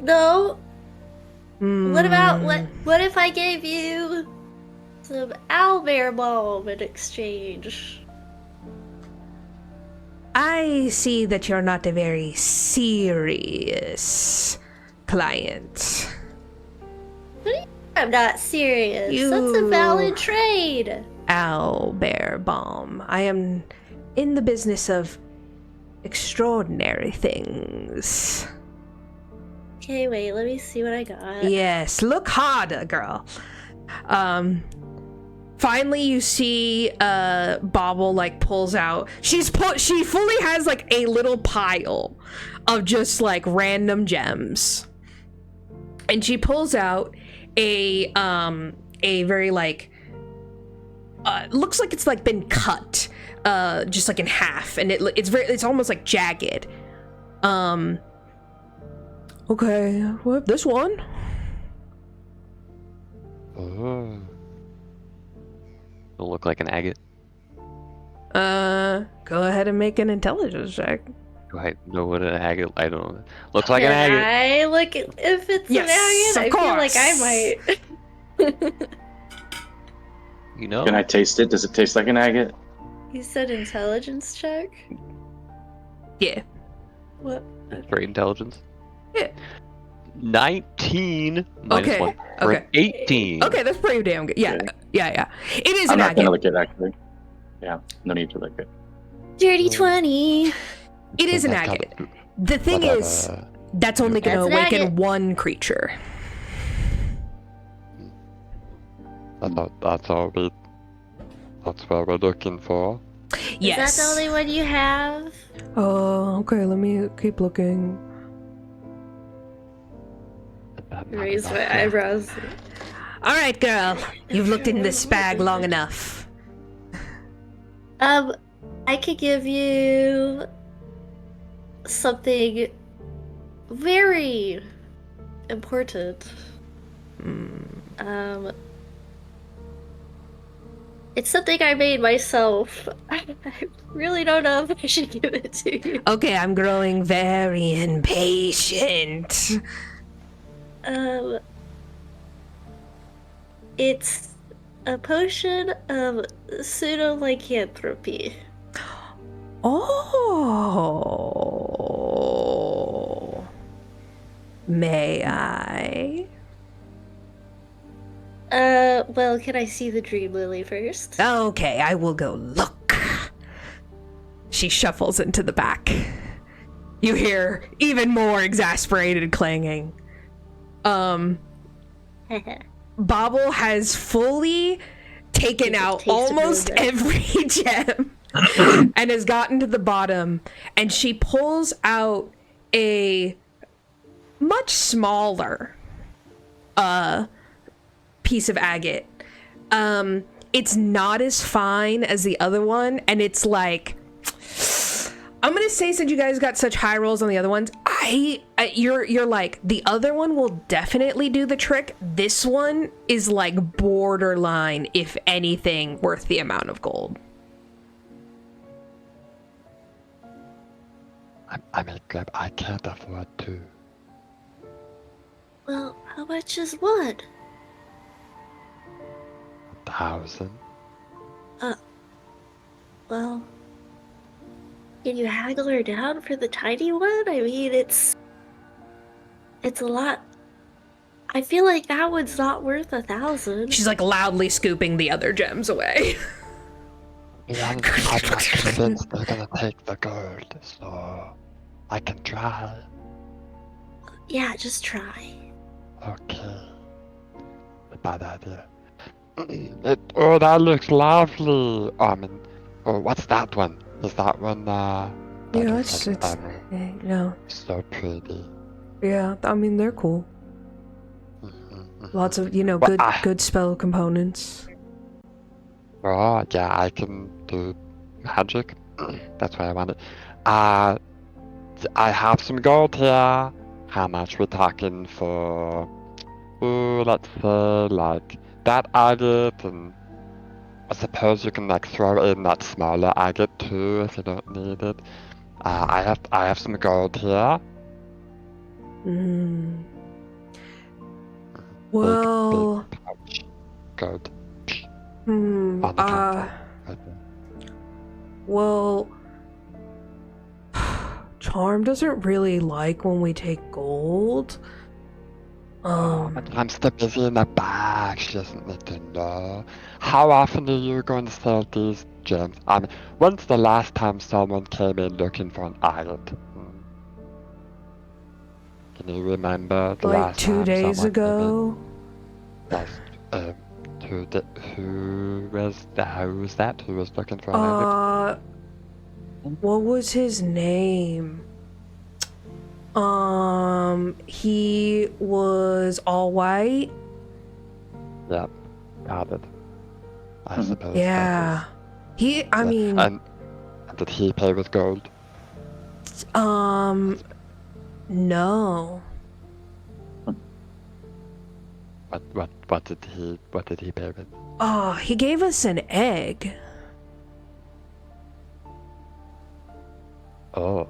No. What about what if I gave you some owlbear balm in exchange? I see that you're not a very serious client. What do you mean I'm not serious? You- That's a valid trade. Owlbear balm. I am in the business of extraordinary things. Okay, wait, let me see what I got. Yes, look harder, girl. Finally you see Bauble like pulls out. She fully has like a little pile of just like random gems. And she pulls out a very like looks like it's like been cut just like in half, and it's almost like jagged. Okay, well, this one. Oh. It'll look like an agate. Go ahead and make an intelligence check. Do I know what an agate? I don't know. Looks like an agate. I look at if it's Yes, an agate, of I feel like I course. might. You know. Can I taste it? Does it taste like an agate? You said intelligence check? Yeah. What? Trade intelligence. Yeah. 19 minus Okay, 1 for okay. 18. Okay, that's pretty damn good. Yeah, Okay. yeah. It is I'm an not agate. gonna lick it actually. Yeah, no need to lick it. Dirty 20. It is an That kind agate. of- The thing but, is, that's only going to That's an awaken agate. one creature. that's all that's what we're looking for. Yes. Is that the only one you have? Oh, okay. Let me keep looking. Raise my eyebrows. All right, girl. You've looked in this bag long enough. I could give you something very important. It's something I made myself. I really don't know if I should give it to you. Okay, I'm growing very impatient. It's a potion of pseudo-lycanthropy. Oh. May I? Well, can I see the dream lily first? Okay, I will go look. She shuffles into the back. You hear even more exasperated clanging. Bobble has fully taken out almost every gem and has gotten to the bottom, and she pulls out a much smaller piece of agate. It's not as fine as the other one, and it's like, I'm gonna say, since you guys got such high rolls on the other ones, you're like, the other one will definitely do the trick. This one is like borderline, if anything, worth the amount of gold. I mean, Greb, I can't afford to. Well, how much is one? 1,000. Well, can you haggle her down for the tiny one? I mean, it's a lot. I feel like that one's not worth 1,000. She's like loudly scooping the other gems away. Yeah, I'm not convinced they're gonna take the gold, so I can try. Yeah, just try. Okay. A bad idea. Oh, that looks lovely. I mean, oh, what's that one? Is that one, Yeah, it's no. so pretty. Yeah, I mean, they're cool. Lots of, But good spell components. Oh, yeah, I can do magic. That's what I wanted. I have some gold here. How much we're talking for? Ooh, let's say, like, that agate, and I suppose you can, like, throw in that smaller agate, too, if you don't need it. I have some gold here. Well, big pouch. Gold. well, Charm doesn't really like when we take gold. But I'm still busy in the back. She doesn't need to know. How often are you going to sell these gems? I mean, when's the last time someone came in looking for an agate? Can you remember the like last 2 time days someone ago. came in? Who was that? Who was looking for an agate? What was his name? He was all white. Yep, got it. I suppose. Yeah. I mean, And did he pay with gold? no. What did he pay with? Oh, he gave us an egg. Oh.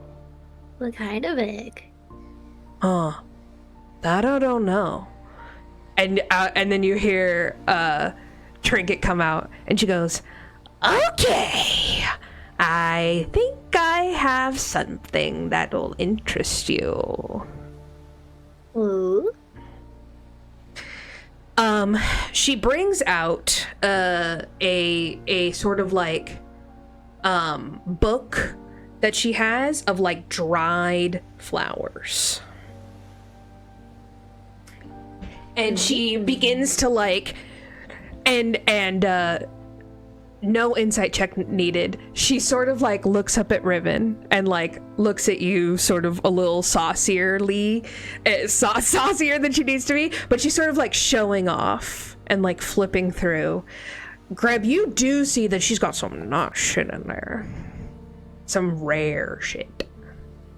What kind of egg? That I don't know. And then you hear Trinket come out, and she goes, "Okay, I think I have something that'll interest you." Ooh. She brings out a sort of like book that she has of like dried flowers. And she begins to like, and no insight check needed. She sort of like looks up at Riven and like looks at you sort of a little saucier than she needs to be, but she's sort of like showing off and like flipping through. Greb, you do see that she's got some not shit in there. some rare shit.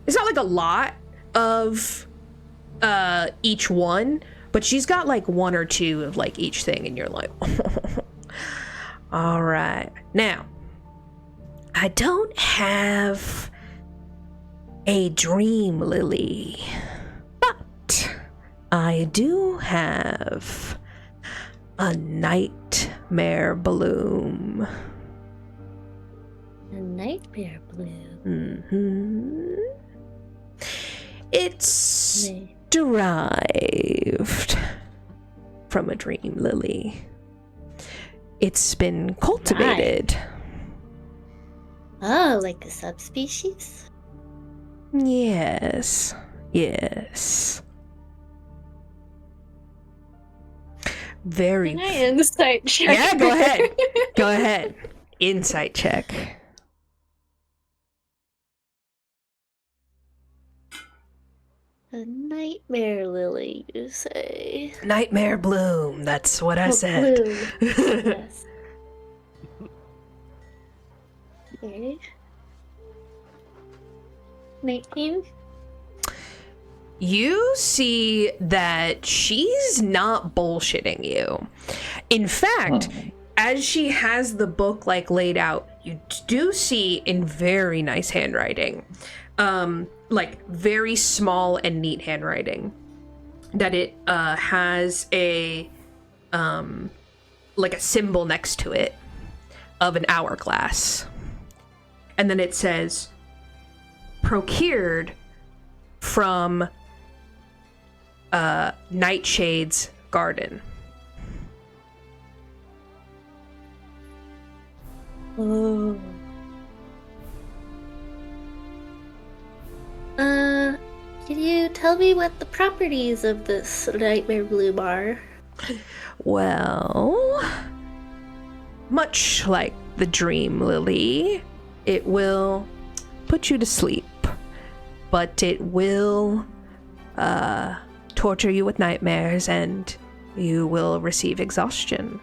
It's not like a lot of each one, but she's got like one or two of like each thing, and you're like, all right. Now, I don't have a dream lily, but I do have a nightmare bloom. A nightmare bloom. It's derived from a dream lily. It's been cultivated. Oh, like a subspecies? Yes. Very. Can I insight check? Yeah, go ahead. Insight check. A nightmare lily, you say? Nightmare bloom. That's what I said. Bloom. Yes. Okay. 19? You see that she's not bullshitting you. In fact, as she has the book like laid out, you do see in very nice handwriting, like very small and neat handwriting, that it has a like a symbol next to it of an hourglass, and then it says procured from Nightshade's garden. Oh. Can you tell me what the properties of this nightmare bloom are? Well, much like the dream lily, it will put you to sleep, but it will torture you with nightmares, and you will receive exhaustion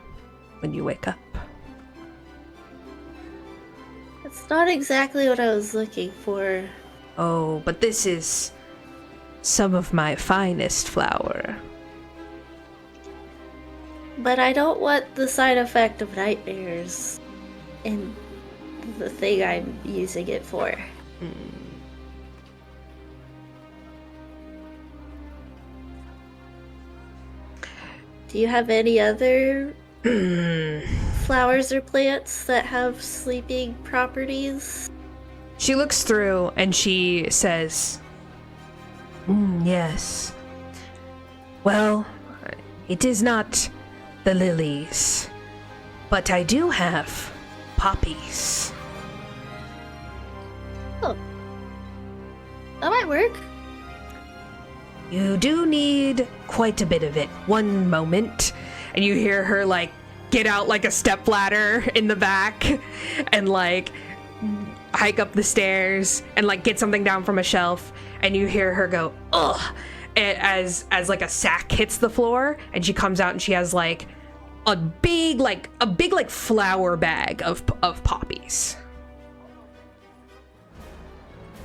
when you wake up. That's not exactly what I was looking for. Oh, but this is some of my finest flower. But I don't want the side effect of nightmares in the thing I'm using it for. Do you have any other flowers or plants that have sleeping properties? She looks through and she says, yes. Well, it is not the lilies, but I do have poppies. Oh. That might work. You do need quite a bit of it. One moment, and you hear her like get out like a stepladder in the back and like hike up the stairs and like get something down from a shelf, and you hear her go ugh as like a sack hits the floor, and she comes out and she has like a big flower bag of poppies.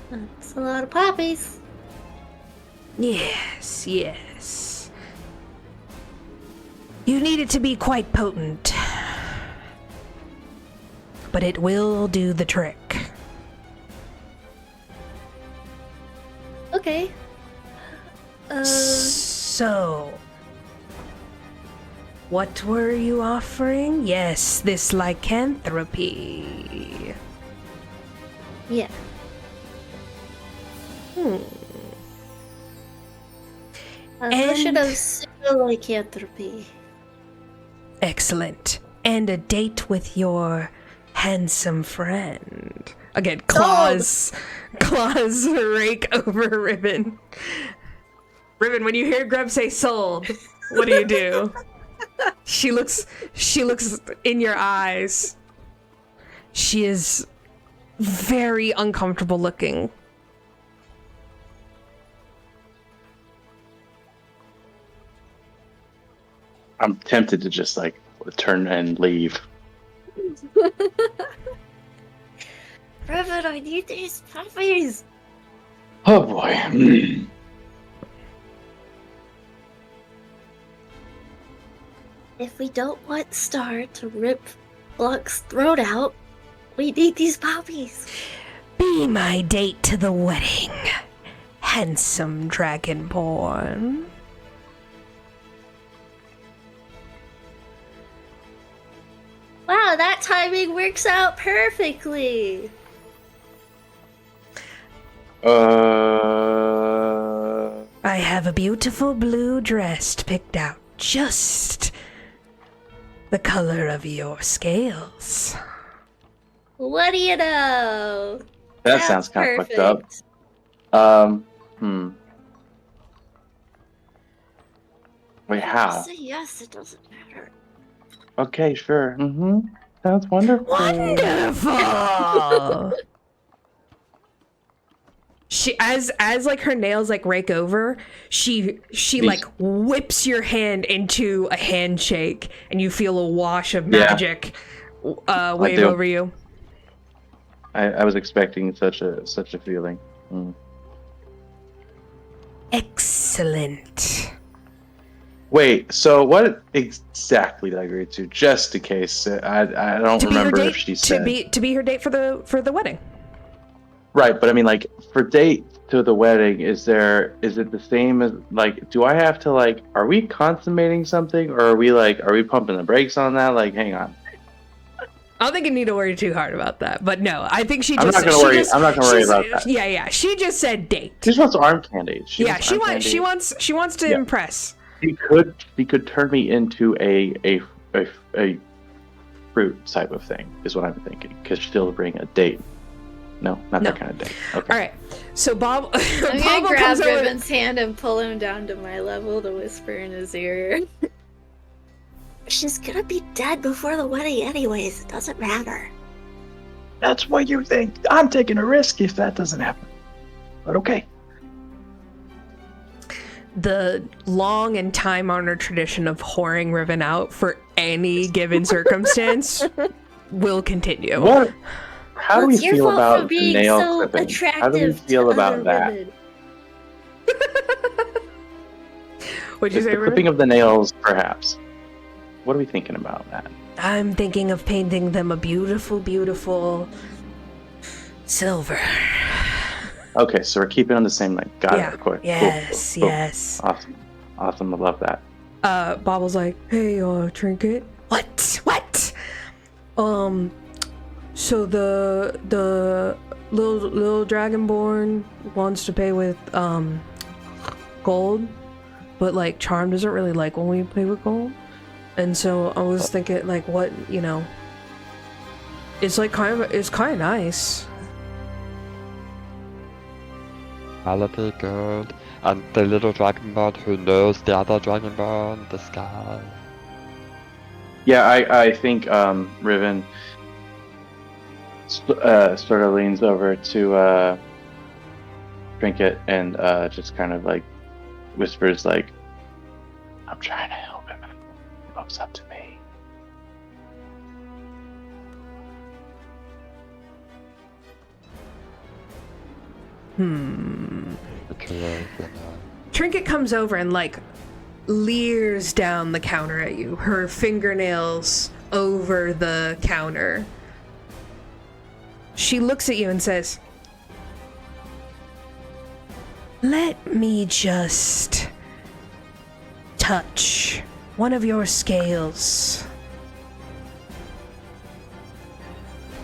That's a lot of poppies. Yes. You need it to be quite potent, but it will do the trick. Okay. So, what were you offering? Yes, this lycanthropy. Yeah. A potion of pseudo-lycanthropy. Excellent. And a date with your handsome friend. Again, claws rake over Riven. Riven, when you hear Greb say sold, what do? She looks in your eyes. She is very uncomfortable looking. I'm tempted to just like turn and leave. Riven, I need these puppies. Oh boy. If we don't want Star to rip Blanc's throat out, we need these puppies. Be my date to the wedding, handsome dragonborn. Wow, that timing works out perfectly. I have a beautiful blue dress picked out just the color of your scales. What do you know? That sounds kind of fucked up. Wait, how? Say yes, it doesn't matter. Okay, sure. Mm-hmm. Sounds wonderful. Wonderful. She as like her nails like rake over, she like whips your hand into a handshake, and you feel a wash of magic wave over you. I was expecting such a feeling. Excellent. Wait, so what exactly did I agree to? Just in case, I don't remember if she said to be her date for the wedding. Right, but I mean, like, for date to the wedding, is it the same as, like, do I have to, like, are we consummating something, or are we pumping the brakes on that? Like, hang on. I don't think you need to worry too hard about that, but no, I think she just. I'm not gonna worry about that. Yeah. She just said date. She just wants arm candy. She wants to impress. She could turn me into a fruit type of thing, is what I'm thinking. Because she'll bring a date. No, not that kind of date. Okay. All right, so Bob. I'm gonna grab Riven's hand and pull him down to my level to whisper in his ear. She's gonna be dead before the wedding anyways, it doesn't matter. That's what you think. I'm taking a risk if that doesn't happen. But okay. The long and time-honored tradition of whoring Riven out for any given circumstance will continue. What? How do we feel about being nail so clipping? attractive How do we feel about that? What'd you say, the clipping of the nails, perhaps. What are we thinking about that? I'm thinking of painting them a beautiful, beautiful silver. Okay, so we're keeping on the same line. Got it. Cool. Yes, cool. yes. Awesome. I love that. Bobble's like, hey, Trinket. What? So the little dragonborn wants to pay with gold, but like Charm doesn't really like when we pay with gold, and so I was thinking like, what, it's like it's kind of nice. Quality gold, and the little dragonborn who knows the other dragonborn, this guy. Yeah, I think Riven sort of leans over to Trinket and just kind of like whispers like, I'm trying to help him. He looks up to me. Trinket comes over and like leers down the counter at you, her fingernails over the counter. She looks at you and says, let me just touch one of your scales.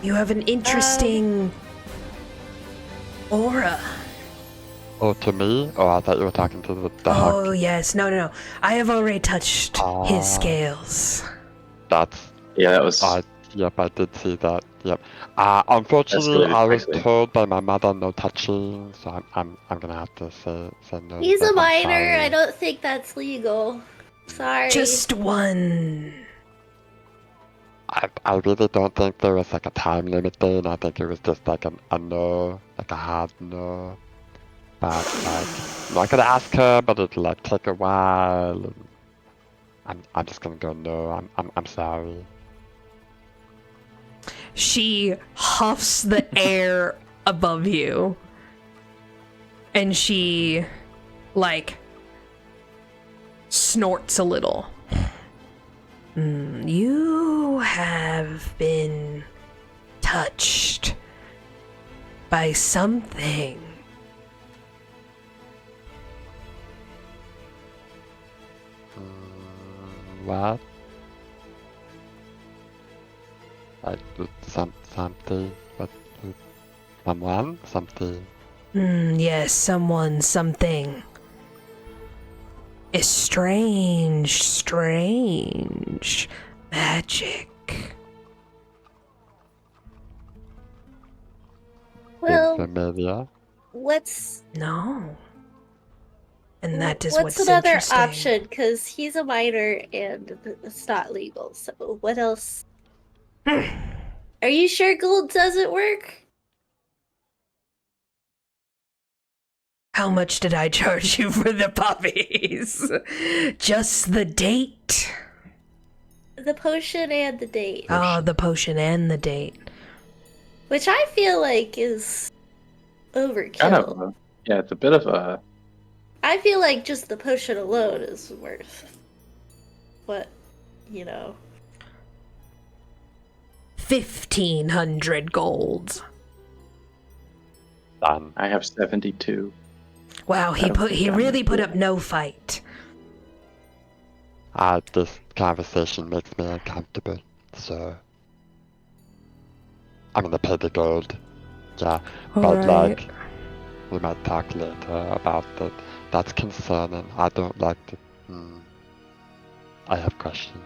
You have an interesting aura. Oh, to me? Oh, I thought you were talking to the dog. Oh, yes. No. I have already touched his scales. That was... Yep, I did see that. Yep. Unfortunately, I was told by my mother no touching, so I'm gonna have to say no. He's a minor. I don't think that's legal. Sorry. Just one. I really don't think there was like a time limit thing. I think it was just like a no, like a hard no. But like, I'm not gonna ask her, but it'll like take a while. And I'm just gonna go no. I'm sorry. She huffs the air above you. And she, like, snorts a little. You have been touched by something. What? Like something, but someone, something. Yes, someone, something. Is strange magic. Well, Familiar. what's No. And that is what's what's another interesting. option? Because he's a minor and it's not legal. So what else? Are you sure gold doesn't work? How much did I charge you for the puppies? Just the date. The potion and the date. Oh, the potion and the date. Which I feel like is overkill. Kind of. Yeah, it's a bit of a. I feel like just the potion alone is worth what, you know. 1,500 gold. Done. I have 72. Wow, he really put up no fight. This conversation makes me uncomfortable, so I'm gonna pay the gold. Yeah, but Alright. like, we might talk later about that. That's concerning. I don't like the. I have questions.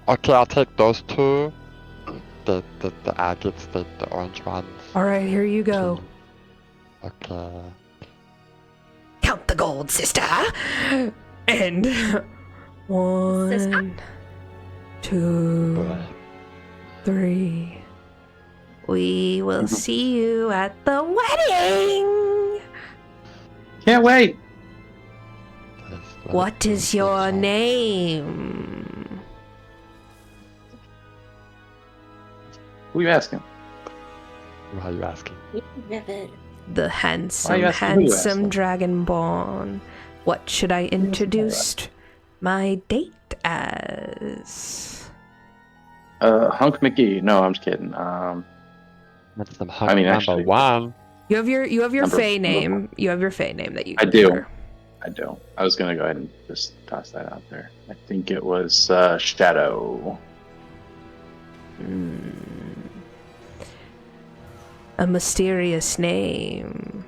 Okay, I'll take those two. The agates, the orange ones. Alright, here you go. Okay. Count the gold, sister. And 1, 2, 3. We will see you at the wedding. Can't wait. What is your name? Who are you asking? Why are you asking? Riven. The Why are handsome, you asking who you handsome asking? dragonborn. What should I introduce my date as? Hunk McGee. No, I'm just kidding. That's some I mean, number actually- one. You have your Number- Fae number name. You have your Fae name that you I can do. remember. I don't. I was gonna go ahead and just toss that out there. I think it was Shadow. A mysterious name.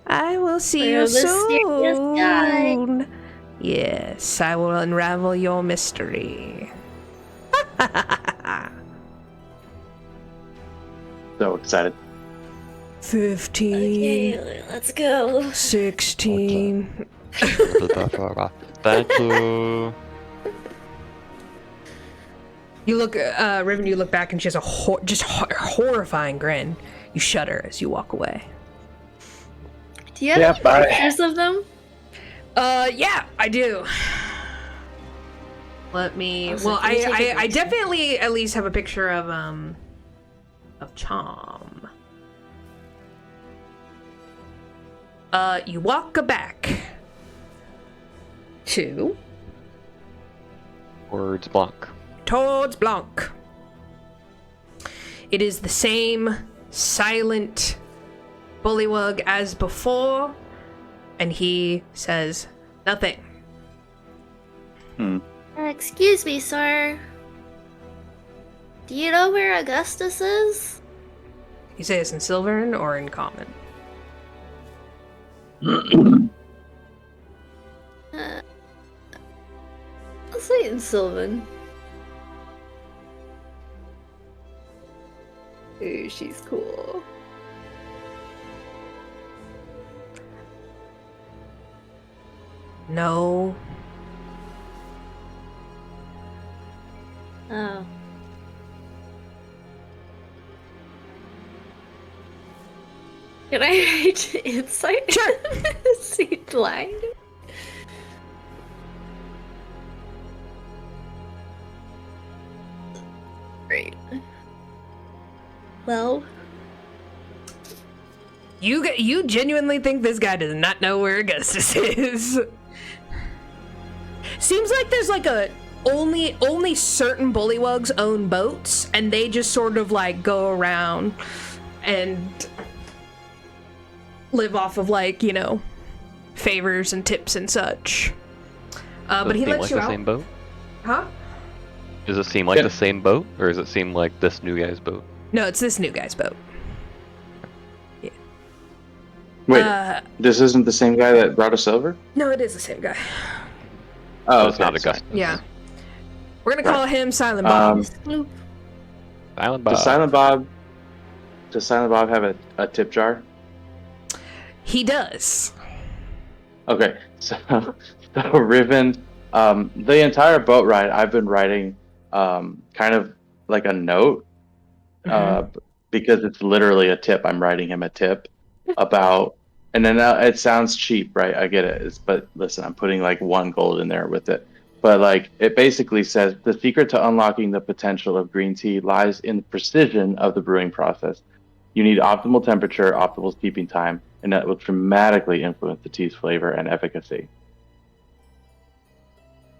I will see For you a mysterious guy. soon. Yes, I will unravel your mystery. So excited. 15, Okay, let's go. 16. We'll be there for a while. Thank you. You look, Riven, you look back and she has a horrifying grin. You shudder as you walk away. Do you have Yeah, any bye. pictures of them? Yeah, I do. Let me. Awesome. Well, Can you take a I picture? definitely at least have a picture of Chom. You walk back to Words Blanc. towards Blanc. It is the same silent bullywug as before, and he says nothing. Excuse me, sir. Do you know where Augustus is? You say this in Silvern or in Common? I'll say it in Sylvan. Ooh, she's cool. No. Oh. Can I write insight? Sure. See blind? Great. Well, You genuinely think this guy does not know where Augustus is? Seems like there's like a only certain bullywugs own boats, and they just sort of like go around and live off of like, you know, favors and tips and such. But he lets you the out. Same boat? Huh? Does it seem like the same boat, or does it seem like this new guy's boat? No, it's this new guy's boat. Wait, this isn't the same guy that brought us over? No, it is the same guy. Oh, it's not Augustus. Yeah. We're gonna call him Silent Bob. Sloop. Silent Bob. Does Silent Bob have a tip jar? He does. Okay, so Riven, the entire boat ride, I've been writing kind of like a note, because it's literally a tip. I'm writing him a tip about, and then it sounds cheap, right? I get it. But listen, I'm putting like 1 gold in there with it. But like, it basically says the secret to unlocking the potential of green tea lies in the precision of the brewing process. You need optimal temperature, optimal steeping time, and that will dramatically influence the tea's flavor and efficacy.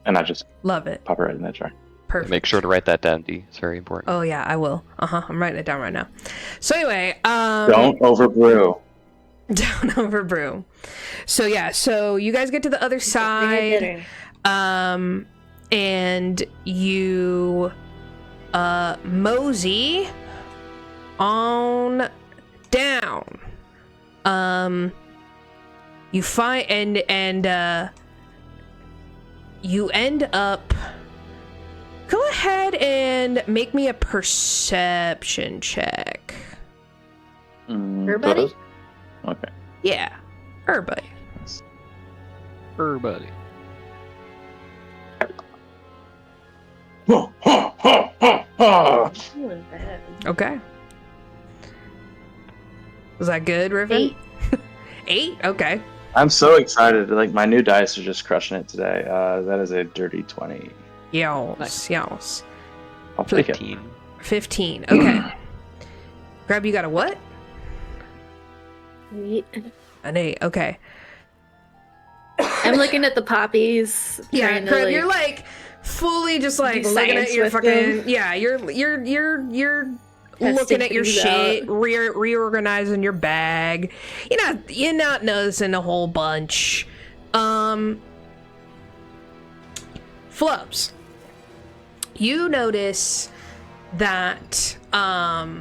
And I just Love it. pop it right in that jar. Perfect. Make sure to write that down, D. It's very important. Oh yeah, I will. I'm writing it down right now. So anyway, Don't overbrew. down over brew. So yeah, so you guys get to the other side, and you mosey on down. You find and you end up. Go ahead and make me a perception check. Everybody? Okay. Yeah, everybody. Everybody. Doing bad. Okay. Was that good, Riven? 8. 8? Okay. I'm so excited. Like, my new dice are just crushing it today. That is a dirty 20. Yos. Nice. Yos. I'll take it. 15. 15. Okay. Grab, you got a what? 8. An 8. Okay. I'm looking at the poppies. Yeah, trying to, Greb, you're like fully just like do looking at science your with fucking. them. Yeah, you're Testing looking at your things shit, out. reorganizing your bag. You're not noticing a whole bunch. Flubs. You notice that up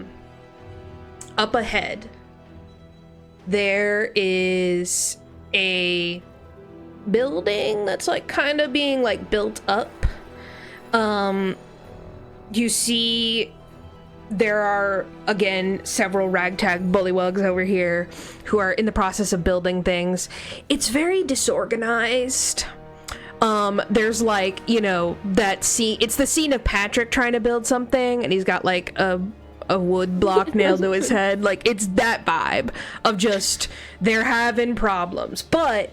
ahead there is a building that's like kind of being like built up. You see there are again several ragtag bullywugs over here who are in the process of building things. It's very disorganized. There's like, that scene, it's the scene of Patrick trying to build something and he's got like a wood block nailed to his head. Like, it's that vibe of just they're having problems. But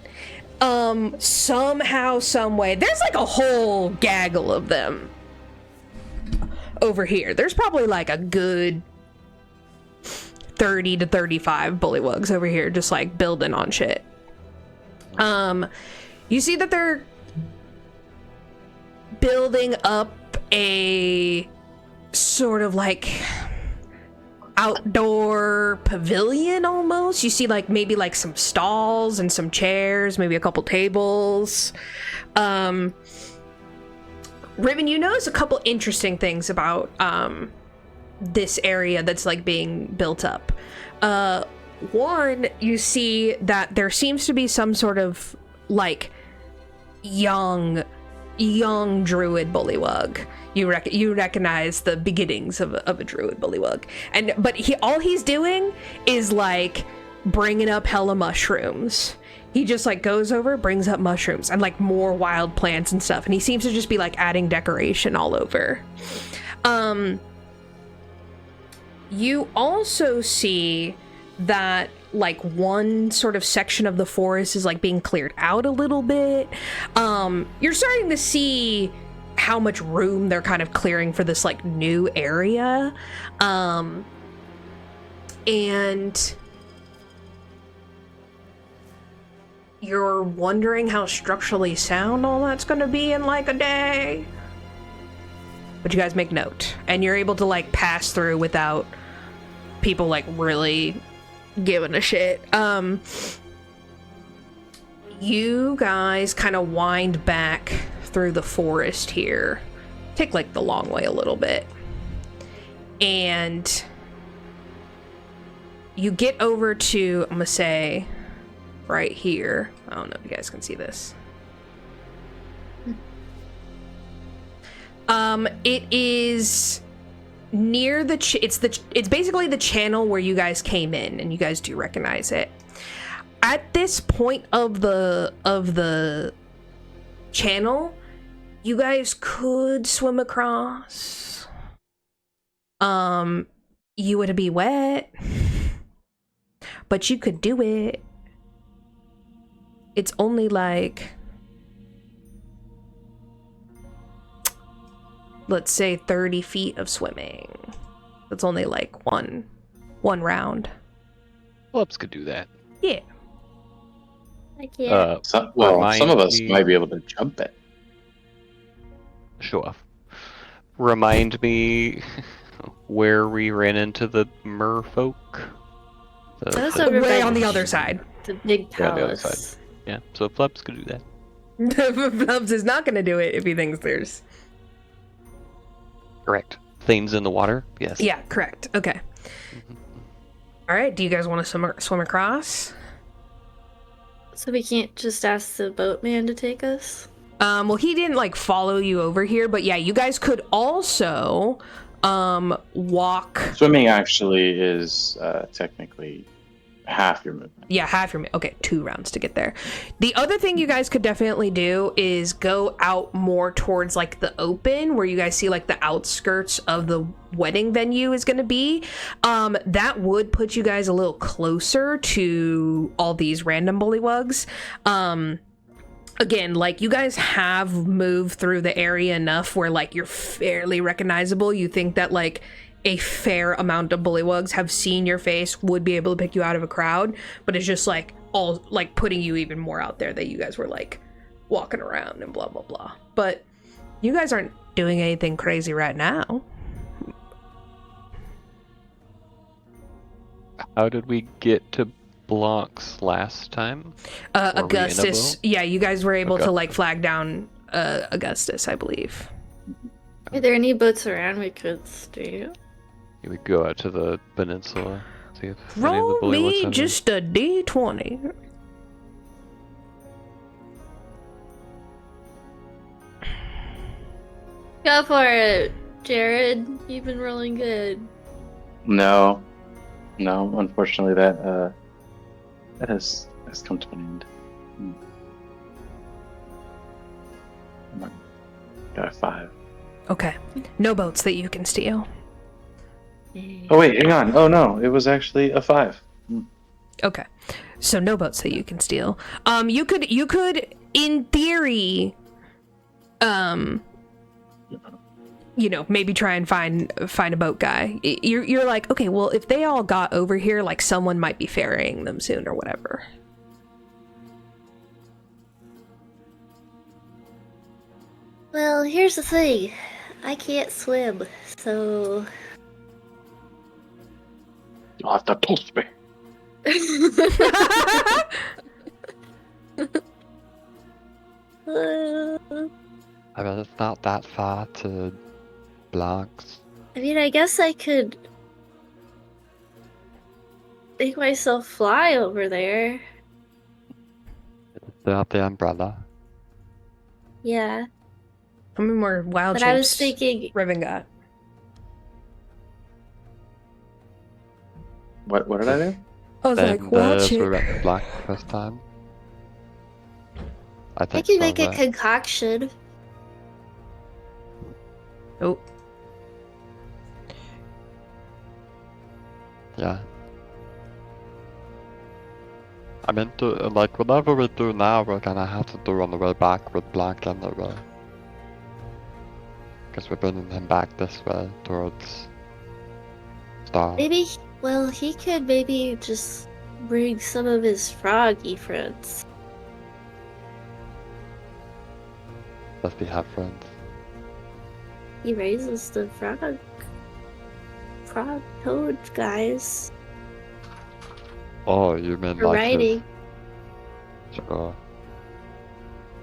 somehow, some way, there's like a whole gaggle of them over here. There's probably like a good 30 to 35 bullywugs over here just like building on shit. You see that they're building up a sort of like outdoor pavilion almost. You see like maybe like some stalls and some chairs, maybe a couple tables. Riven, you notice a couple interesting things about this area that's like being built up. One, you see that there seems to be some sort of like young druid bullywug. You recognize the beginnings of a druid bullywug, but all he's doing is like bringing up hella mushrooms. He just like goes over, brings up mushrooms and like more wild plants and stuff, and he seems to just be like adding decoration all over. You also see that like one sort of section of the forest is like being cleared out a little bit. You're starting to see how much room they're kind of clearing for this like new area. And you're wondering how structurally sound all that's gonna be in like a day. But you guys make note, and you're able to like pass through without people like really giving a shit. You guys kind of wind back through the forest here. Take like the long way a little bit. And you get over to, I'm gonna say, right here. I don't know if you guys can see this. It is near the it's basically the channel where you guys came in, and you guys do recognize it. At this point of the channel, you guys could swim across. You would be wet, but you could do it. It's only like, let's say 30 feet of swimming. That's only like one round. Flubs could do that. Yeah. I can't. Some Remind of us me- might be able to jump it. Show off. Remind me where we ran into the merfolk. That's The- over Way by on the other side. The big Yeah, on the other palace. yeah, so Flubs could do that. Flubs is not gonna do it if he thinks there's... Correct. Things in the water? Yes. Yeah, correct. Okay. Alright, do you guys want to swim across? So we can't just ask the boatman to take us? Well, he didn't like follow you over here, but yeah, you guys could also walk. Swimming actually is technically half your movement. Yeah, half your... Okay, 2 rounds to get there. The other thing you guys could definitely do is go out more towards like the open, where you guys see like the outskirts of the wedding venue is going to be. That would put you guys a little closer to all these random bullywugs. Again, like, you guys have moved through the area enough where like you're fairly recognizable. You think that like a fair amount of bullywugs have seen your face, would be able to pick you out of a crowd, but it's just like all like putting you even more out there that you guys were like walking around and blah blah blah. But you guys aren't doing anything crazy right now. How did we get to Blanc's last time? Were we in a Augustus, boat? yeah, you guys were able to Augustus. like flag down Augustus, I believe. Are there any boats around we could steal? We go out to the peninsula. See if any of the Roll bullywugs me have any- just a d20. Go for it, Jared. You've been rolling good. No, unfortunately that has come to an end. Got a 5. Okay, no boats that you can steal. Oh wait, hang on. Oh no, it was actually a 5. Okay, so no boats that you can steal. You could, in theory, you know, maybe try and find a boat guy. You're like, okay, well, if they all got over here, like someone might be ferrying them soon or whatever. Well, here's the thing. I can't swim, so... You'll have to toast me. I mean, it's not that far to Blanc's. I mean, I guess I could make myself fly over there. They have the umbrella. Yeah, How many more wild but shapes I was thinking, Riven got? What did I do? I was like, watch we it. went to Blanc the first time. I I think could so, make a but- concoction. Oh, Yeah. I mean, like, whatever we do now, we're gonna have to do on the way back with Blanc anyway. Because we're bringing him back this way towards Star. Maybe, well, he could maybe just bring some of his froggy friends. Does he have friends? He raises the frog toad guys Oh, you mean for like riding. his... Sure.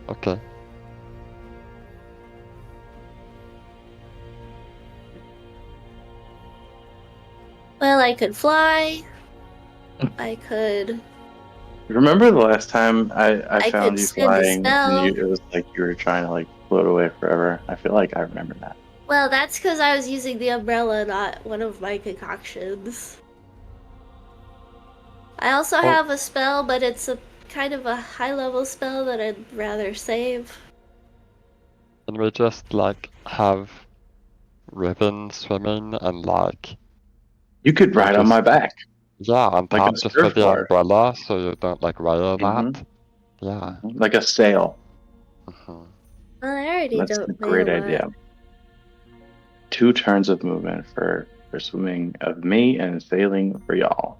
Okay. Well, I could fly. I could. Remember the last time I I found could you spin the flying spell. and it was like you were trying to like float away forever? I feel like I remember that. Well, that's because I was using the umbrella, not one of my concoctions. I also have a spell, but it's a kind of a high-level spell that I'd rather save. Can we just like have Riven swimming and like You could ride on just- my back. yeah on Like a top just with the surfboard. umbrella so you don't like wear that. Mhm. Yeah. Like a sail. Mhm. Well, I already That's a don't great know idea. 2 turns of movement for swimming of me and sailing for y'all.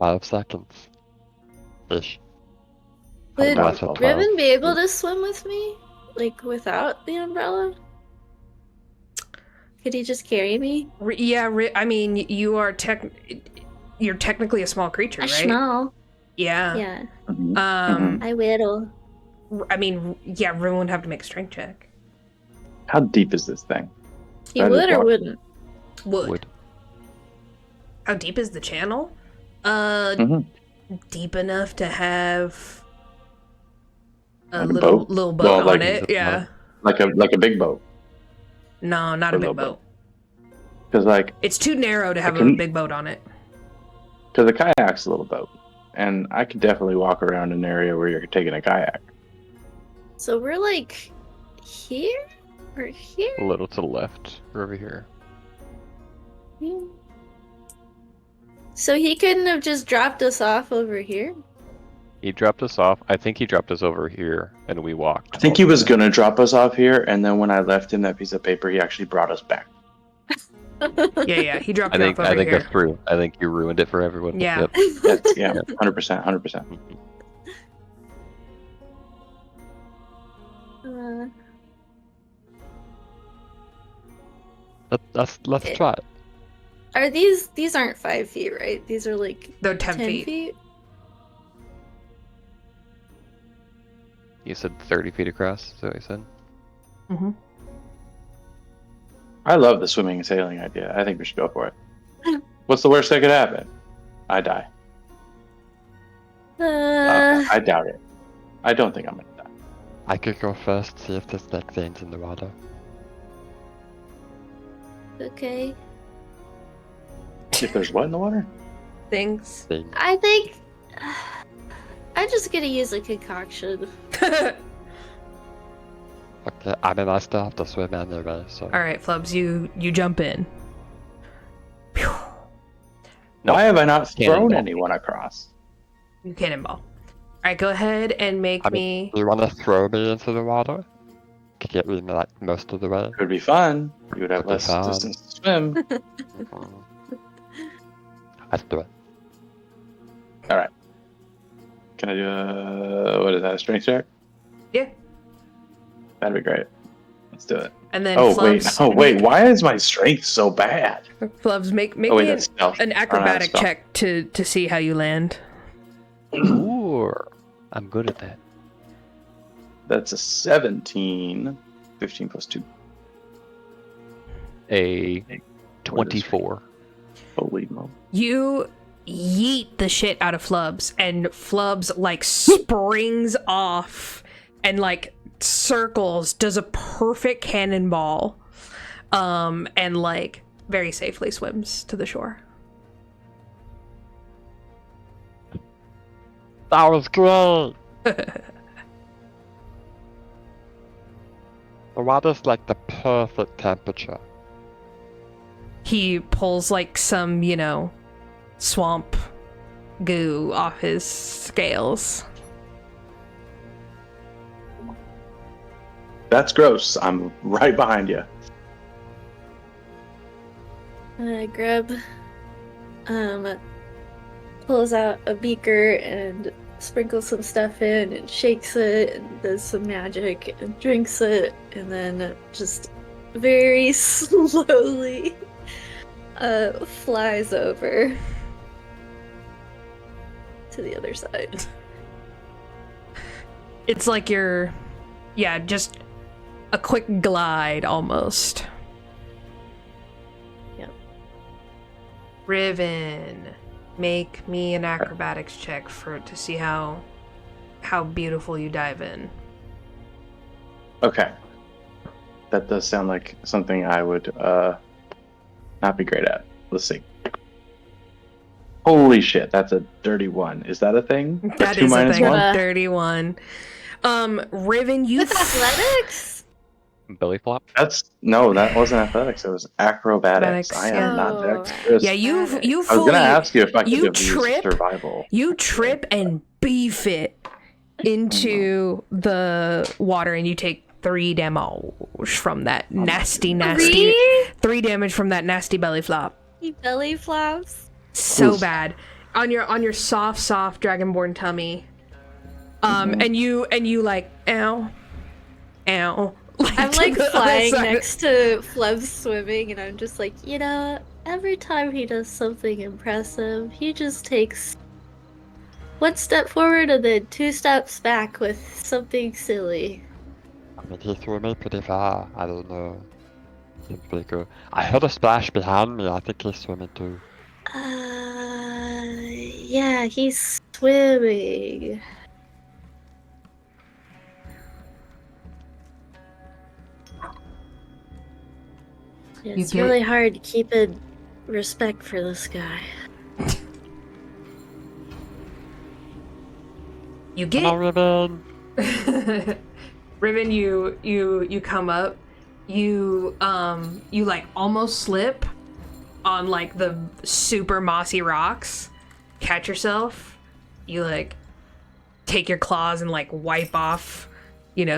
5 seconds. Ish. Would Unless it's 12. Riven be able to swim with me? Like, without the umbrella? Could he just carry me? I mean, you're technically a small creature, right? Small. Yeah. Yeah, Mhm. I will. I mean, yeah, Riven would have to make a strength check. How deep is this thing? He That is would or what- wouldn't? Would. How deep is the channel? Mhm. Deep enough to have a Like a little boat? little boat Well, on like- it. Yeah. Like a big boat. No, not A a big little boat. Because like It's too narrow to have a couldn't- big boat on it. because a kayak's a little boat, and I could definitely walk around an area where you're taking a kayak. So we're like here or here? A little to the left, or over here. So he couldn't have just dropped us off over here? He dropped us off. I think he dropped us over here, and we walked. I think he over was there. gonna drop us off here, and then when I left him that piece of paper, he actually brought us back. Yeah, he dropped I you think off over that's here. true. I think you ruined it for everyone. Yeah. Yep. That's, yeah, 100%, 100%. Uh, Let's Okay. try it. are these aren't 5 feet, right? These are like They're 10 10 feet. feet? You said 30 feet across. Is that what you said? Mm-hmm. I love the swimming and sailing idea. I think we should go for it. What's the worst that could happen? I die. I doubt it. I don't think I'm gonna die. I could go first, see if there's like veins in the water. Okay. If there's what in the water? Things. Veins. I think I'm just gonna use a concoction. Okay, I mean I still have to swim anyway, so. Alright, Flubs, you jump in. Phew. No. Why have I not thrown Cannonball. anyone across? You cannonball. Alright, go ahead and make I mean, do you want to throw me into the water? To get me like most of the way? Could be fun. You would have Could be less fun. distance to swim. Mhm. Let's do it. Can I do a what is that? A strength check? Yeah. That'd be great. Let's do it. And then Oh Flubs, wait! Why is my strength so bad? Flubs, make Oh wait, me that's stealth. an I don't have acrobatic stealth. check to see how you land. Ooh, I'm good at that. That's a 17. 15 plus 2. A 24. Holy moly. You yeet the shit out of Flubs, and Flubs like springs off and like circles, does a perfect cannonball, and like very safely swims to the shore. That was great! The water's like the perfect temperature. He pulls like some, swamp goo off his scales. That's gross. I'm right behind you. Greb pulls out a beaker and sprinkles some stuff in and shakes it and does some magic and drinks it and then just very slowly flies over to the other side. It's like you're, just a quick glide almost. Yep. Riven, make me an acrobatics check to see how beautiful you dive in. Okay. That does sound like something I would not be great at. Let's see. Holy shit, that's a dirty one. Is that a thing? That is a thing. A dirty one. Riven, you with athletics? Belly flop? That wasn't athletics. It was acrobatics. I am not dexterous. Yeah, you fully. I was gonna ask you if I could have used survival. You trip and beef it into the water, and you take 3 damage from that nasty. 3 damage from that nasty belly flop. He belly flops. So bad on your soft dragonborn tummy. And you like ow. I'm like flying next to Flubs swimming, and I'm just like, every time he does something impressive, he just takes 1 step forward and then 2 steps back with something silly. I mean, he threw me pretty far. I don't know. Seems pretty cool. I heard a splash behind me. I think he's swimming too. Yeah, he's swimming. It's really hard to keep in respect for this guy. You get Riven. Riven, you come up. You like almost slip on like the super mossy rocks. Catch yourself. You like take your claws and like wipe off,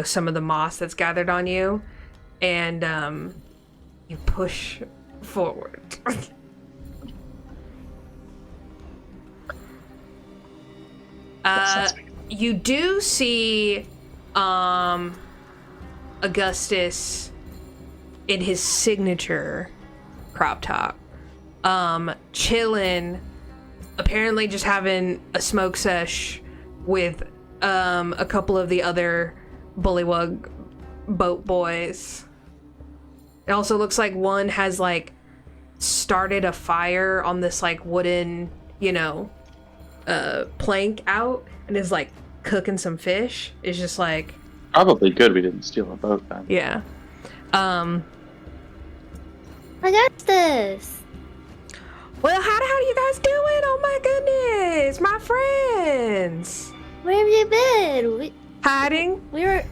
some of the moss that's gathered on you, and you push forward. You do see Augustus in his signature crop top, chilling, apparently just having a smoke sesh with a couple of the other bullywug boat boys. It also looks like one has like started a fire on this like wooden, plank out and is like cooking some fish. It's just like probably good we didn't steal a boat then. Yeah. Augustus! Well, how the hell are you guys doing? Oh my goodness, my friends. Where have you been? Hiding. We were.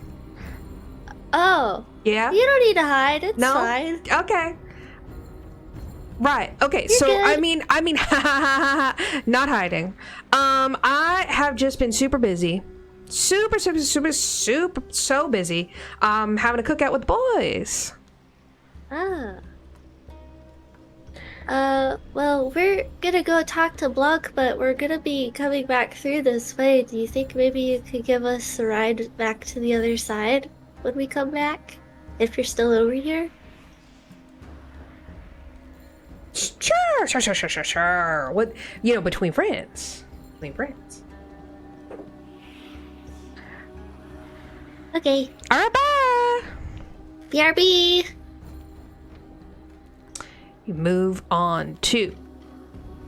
Oh. Yeah. You don't need to hide. It's fine. Okay. Right. Okay. You're so good. I mean, not hiding. I have just been super busy, super so busy. Having a cookout with the boys. Well, we're gonna go talk to Blanc, but we're gonna be coming back through this way. Do you think maybe you could give us a ride back to the other side when we come back? If you're still over here? Sure. What, between friends. Okay. All right, bye. BRB. You move on to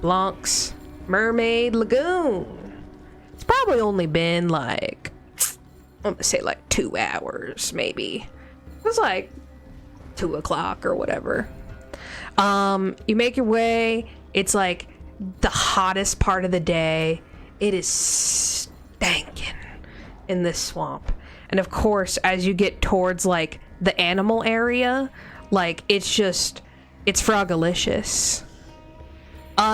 Blanc's Mermaid Lagoon. It's probably only been like, I'm gonna say like 2 hours, maybe. It was like 2 o'clock or whatever. You make your way. It's like the hottest part of the day. It is stankin' in this swamp. And of course, as you get towards like the animal area, like it's frogalicious.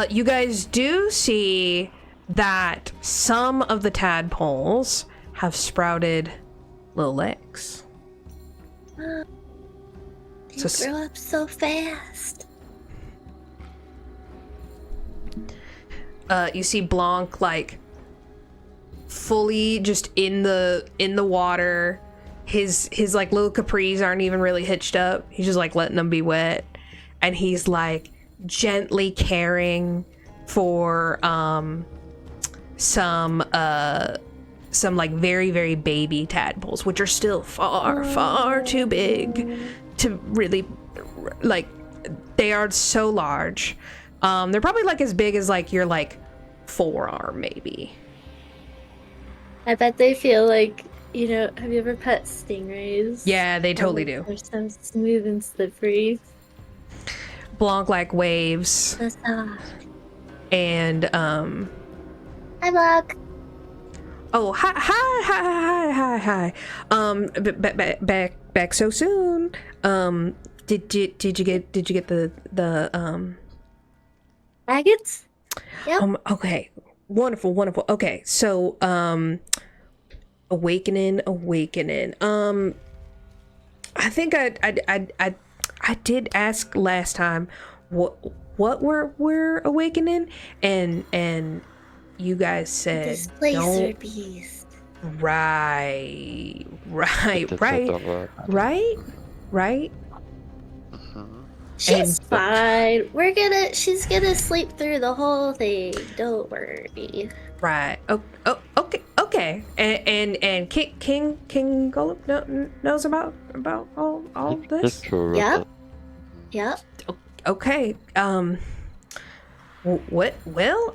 You guys do see that some of the tadpoles have sprouted little legs. They grow up so fast. you see Blanc like fully just in the water. His like little capris aren't even really hitched up. He's just like letting them be wet, and he's like gently caring for some like very, very baby tadpoles, which are still far too big to really, like, they are so large. They're probably like as big as like your like forearm maybe. I bet they feel like, you know, have you ever pet stingrays? Yeah, they totally do. They're so smooth and slippery. Blanc like waves and Hi, Blanc. oh hi. Back so soon. Did you get the Maggots? Yep. okay. Wonderful. Okay, so awakening. I think I did ask last time what we're awakening, and you guys said Displacer don't. beast. Right. She's fine. She's gonna sleep through the whole thing. Don't worry. Right. Oh, okay. And King Golub knows about all this. Yep. Yep. Okay. What? Well,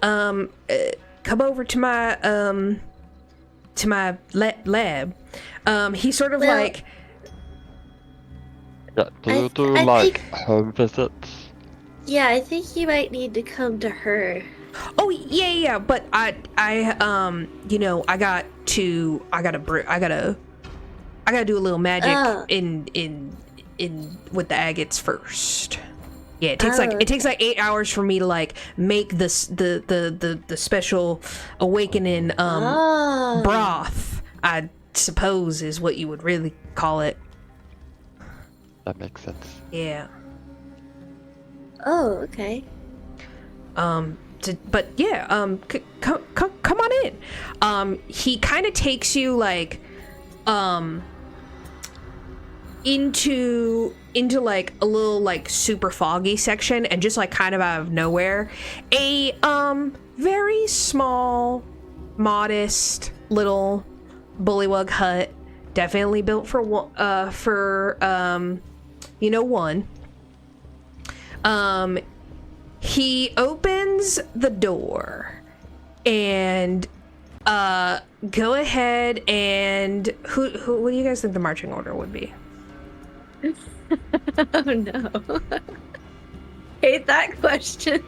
come over to my lab. He sort of like. Yeah, do you do I like think- home visits? Yeah, I think you might need to come to her. Oh yeah. But I you know, I gotta do a little magic Oh. in with the agates first. Yeah, it takes like 8 hours for me to like make this the special awakening Oh. broth, I suppose is what you would really call it. That makes sense. Yeah. Oh, okay. But yeah, come on in. He kind of takes you like into like a little like super foggy section, and just like kind of out of nowhere, a very small, modest little bullywug hut, definitely built for one. He opens the door and go ahead and who what do you guys think the marching order would be? Oh no. Hate that question.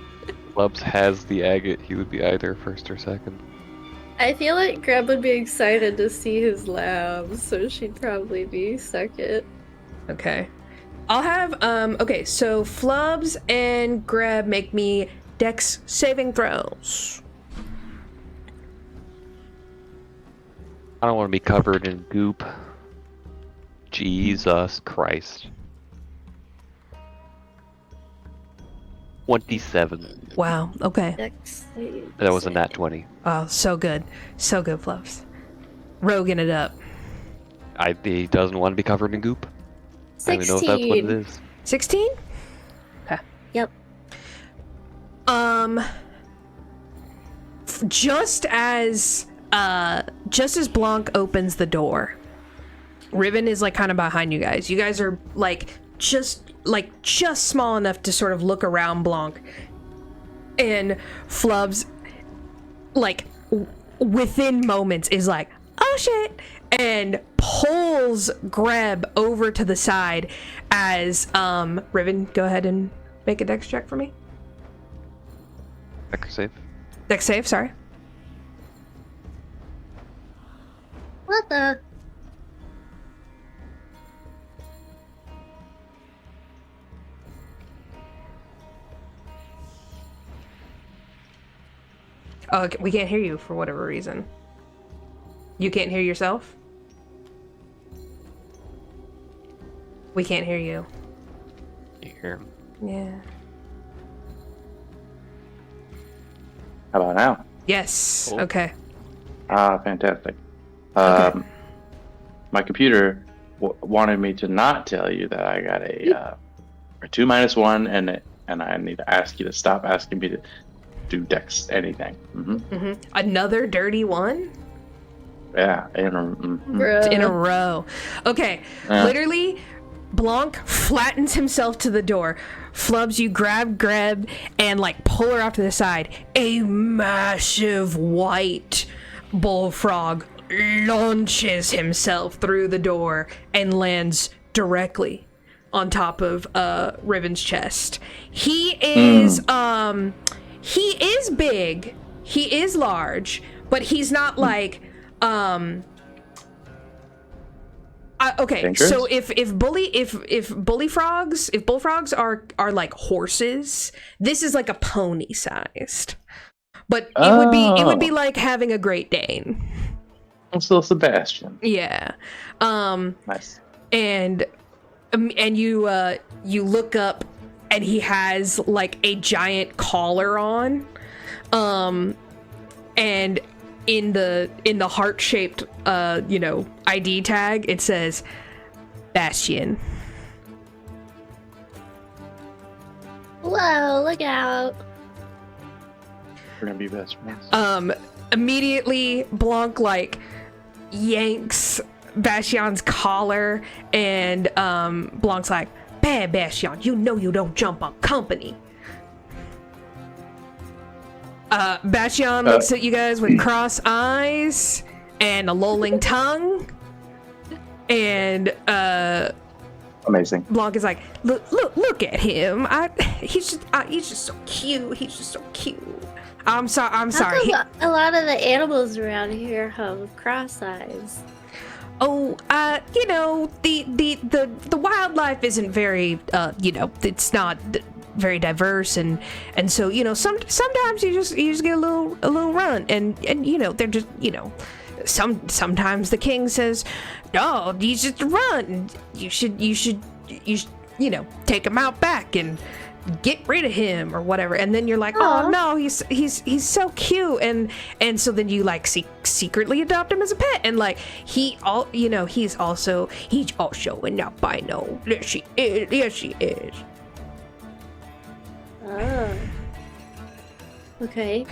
Flubs has the agate. He would be either first or second. I feel like Greb would be excited to see his lab, so she'd probably be second. Okay. I'll have okay, so Flubs and Greb make me dex saving throws. I don't want to be covered in goop. Jesus Christ. 27. Wow, okay. Dex save. That was a nat 20. Oh, so good. So good, Flubs. Roguing it up. He doesn't want to be covered in goop. I don't even know if that's what it is. 16? Okay. Yep. Just as Blanc opens the door, Riven is like kind of behind you guys. You guys are just small enough to sort of look around Blanc, and Flubs within moments is like, oh shit, and pulls Greb over to the side as Riven, go ahead and make a dex check for me. Dex save. Dex save, sorry. What the? Oh, okay, we can't hear you for whatever reason. You can't hear yourself? We can't hear you. You hear him? Yeah. How about now? Yes. Cool. Okay. Fantastic. Okay. My computer wanted me to not tell you that I got a 2 minus 1, and I need to ask you to stop asking me to do dex anything. Another dirty one Yeah. Bruh. in a row. Okay. Literally, Blanc flattens himself to the door. Flubs, you grab Greb and like pull her off to the side. A massive white bullfrog launches himself through the door and lands directly on top of Riven's chest. He is big. He is large, but he's not like okay, Dangerous? so if bullfrogs are like horses, this is like a pony sized. But it would be like having a Great Dane. I'm still Sebastian. Yeah. Nice. And you look up and he has like a giant collar on. And in the heart-shaped ID tag it says Bastion. Whoa, look out. We're gonna be best friends. Immediately Blanc like yanks Bastion's collar and Blanc's like, "Bad Bastion, you know you don't jump on company." Bastion looks at you guys with cross eyes and a lolling tongue, and Amazing. Blanc is like, look at him. He's just so cute. He's just so cute. I'm sorry. How come a lot of the animals around here have cross eyes? Oh, the wildlife isn't very, it's not very diverse, and so sometimes you just get a little run, and they're just sometimes the king says, "No, you just run. You should take him out back and get rid of him or whatever." And then you're like, "Oh no, he's so cute," and so then you like secretly adopt him as a pet, and like he's also an albino. Yes, she is. Oh. Okay.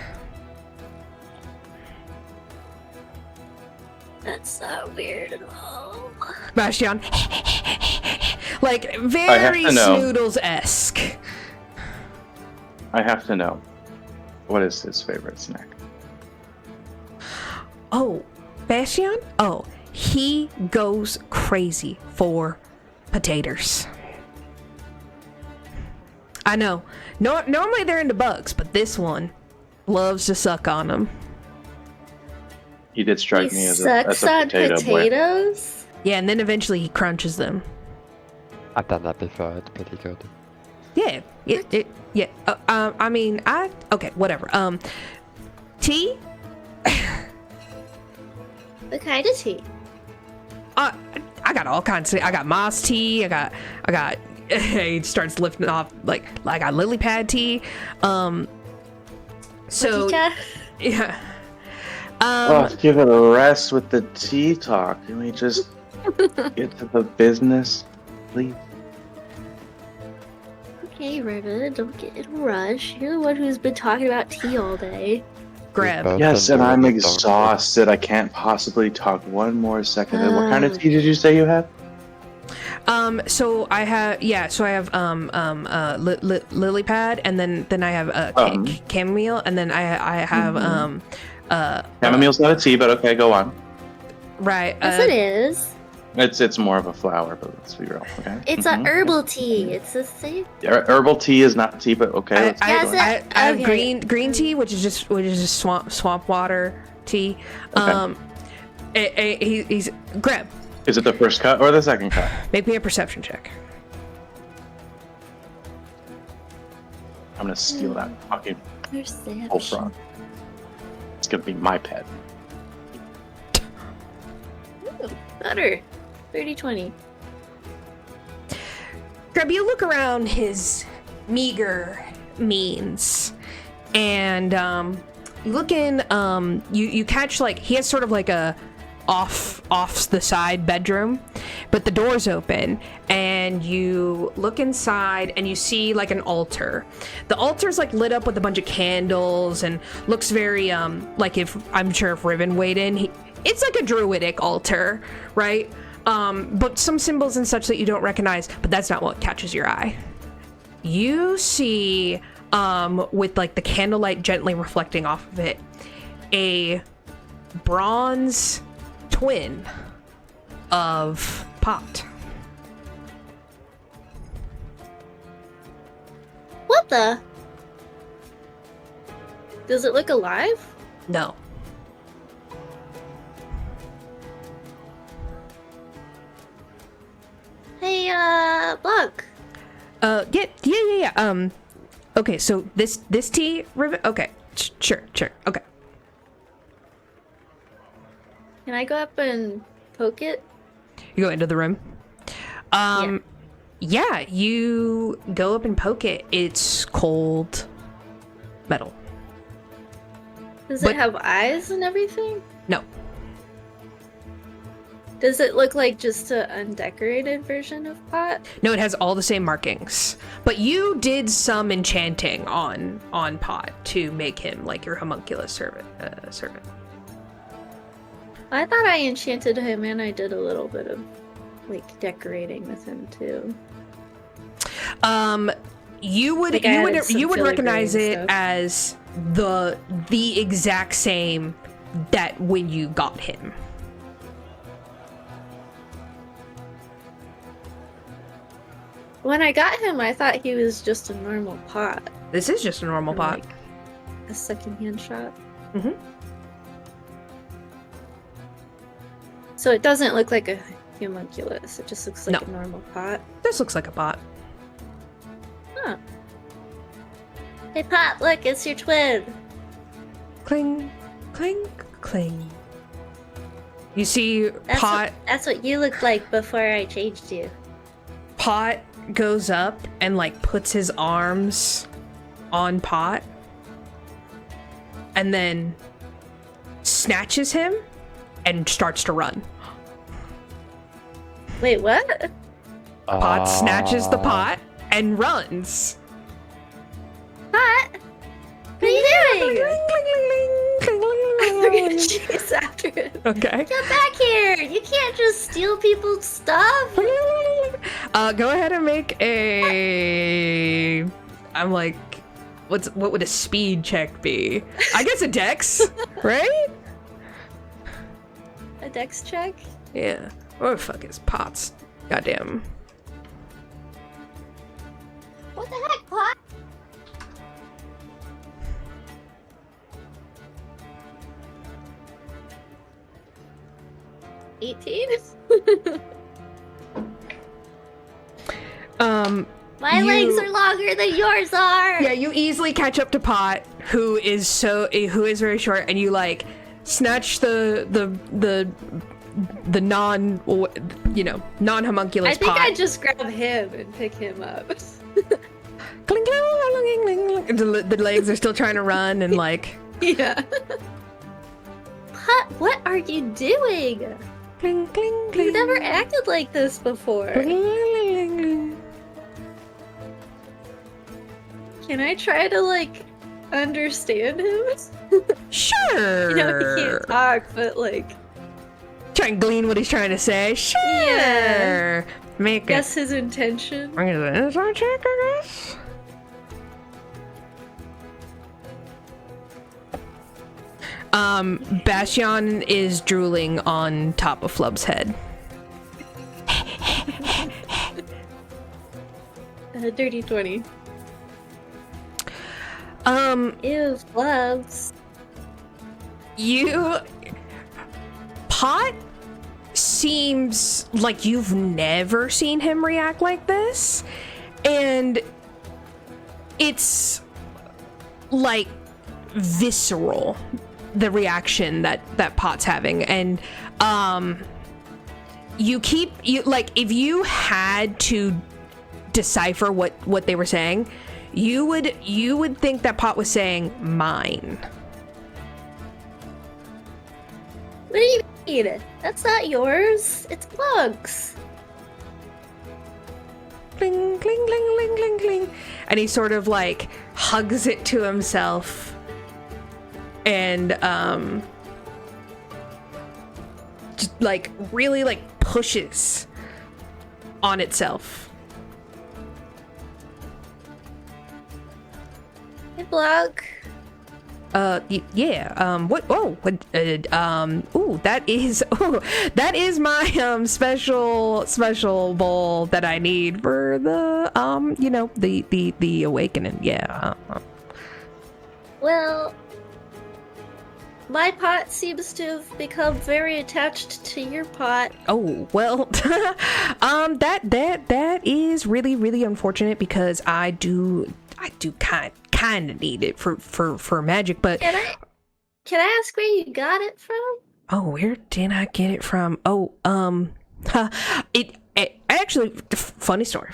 That's not weird at all. Bastion, like very Snoodles-esque. I have to know, what is his favorite snack? Oh, Bastion? Oh, he goes crazy for potatoes. I know. Normally they're into bugs, but this one loves to suck on them. He did strike me as a sucks on potato boy. potatoes? Yeah, and then eventually he crunches them. I've done that before. It's pretty good. Yeah. Okay, whatever. Tea? What kind of tea? I got all kinds of. I got moss tea. I got. He starts lifting off like I got lily pad tea. So Matica? yeah. Give it a rest with the tea talk. Can we just get to the business, please? Okay, Riven, don't get in a rush. You're the one who's been talking about tea all day. Grab. Yes, and I'm exhausted. I can't possibly talk one more second. What kind of tea did you say you had? So I have lily pad, and then I have chamomile, and then I have Chamomile's not a tea, but okay, go on. right. Yes, it is. It's more of a flower, but let's be real, okay? It's a herbal tea. It's the same. Herbal tea is not tea, but okay. I have Okay. green tea, which is just swamp water tea. He's Greb. Is it the first cut or the second cut? Make me a perception check. I'm gonna steal that fucking Perception. bullfrog. It's gonna be my pet. Ooh, better. 30-20. Greb, you look around his meager means, and you look in, you catch, like, he has sort of like a off the side bedroom, but the door's open, and you look inside and you see like an altar. The altar's like lit up with a bunch of candles and looks very like, if I'm sure if Riven weighed in, it's like a druidic altar, right? But some symbols and such that you don't recognize, but that's not what catches your eye. You see, with like the candlelight gently reflecting off of it, a bronze twin of Pot. What the? Does it look alive? No. Hey, Blanc. Yeah. Okay, so this tea, Riven? Okay, sure, okay. Can I go up and poke it? You go into the room. Yeah, you go up and poke it. It's cold metal. Does it have eyes and everything? No. Does it look like just an undecorated version of Pot? No, it has all the same markings. But you did some enchanting on Pot to make him like your homunculus servant. I thought I enchanted him and I did a little bit of like decorating with him too. You would recognize it as the exact same that when you got him. When I got him, I thought he was just a normal Pot. This is just a normal Pot. Like a secondhand shop. Mm-hmm. So it doesn't look like a homunculus. It just looks like a normal Pot. This looks like a Pot. Huh. Hey Pot, look, it's your twin. Cling, cling, cling. You see Pot. That's what you looked like before I changed you. Pot goes up and like puts his arms on Pot and then snatches him and starts to run. Wait, what? Pot snatches the pot and runs. Pot? What are you doing? We're gonna chase after him. Okay. Get back here! You can't just steal people's stuff! Go ahead and make a... I'm like, what would a speed check be? I guess a dex, right? A dex check? Yeah. Where the fuck is Pot's goddamn... What the heck, Pot? My legs are longer than yours are. Yeah, you easily catch up to Pot, who is very short, and you like snatch the non-homunculus Pot. I think I just grab him and pick him up. Cling, cling, cling, cling, cling. The legs are still trying to run and like. Yeah. Pot, what are you doing? Cling, cling, cling. You've never acted like this before. Cling, cling, cling. Can I try to like understand him? Sure. You know, he can't talk, but like try and glean what he's trying to say. Sure. Yeah. Make guess his intention. Bring it to the inside check, I guess. Bastion is drooling on top of Flub's head. Dirty 20. Ew, Flubs. Pot seems like you've never seen him react like this, and it's like visceral, the reaction that Pot's having. And if you had to decipher what they were saying, you would think that Pot was saying mine, What do you mean? That's not yours. It's Blanc's. Cling, cling, cling, cling, cling, cling. And he sort of like hugs it to himself and just like really like pushes on itself. Hey, Blanc. What? Oh, what? That is my special bowl that I need for the the awakening. Yeah. Well, my pot seems to have become very attached to your pot. Oh well, that is really unfortunate because I do kind of need it for magic, but Can I ask where you got it from? oh, where did I get it from? Oh, it actually, funny story.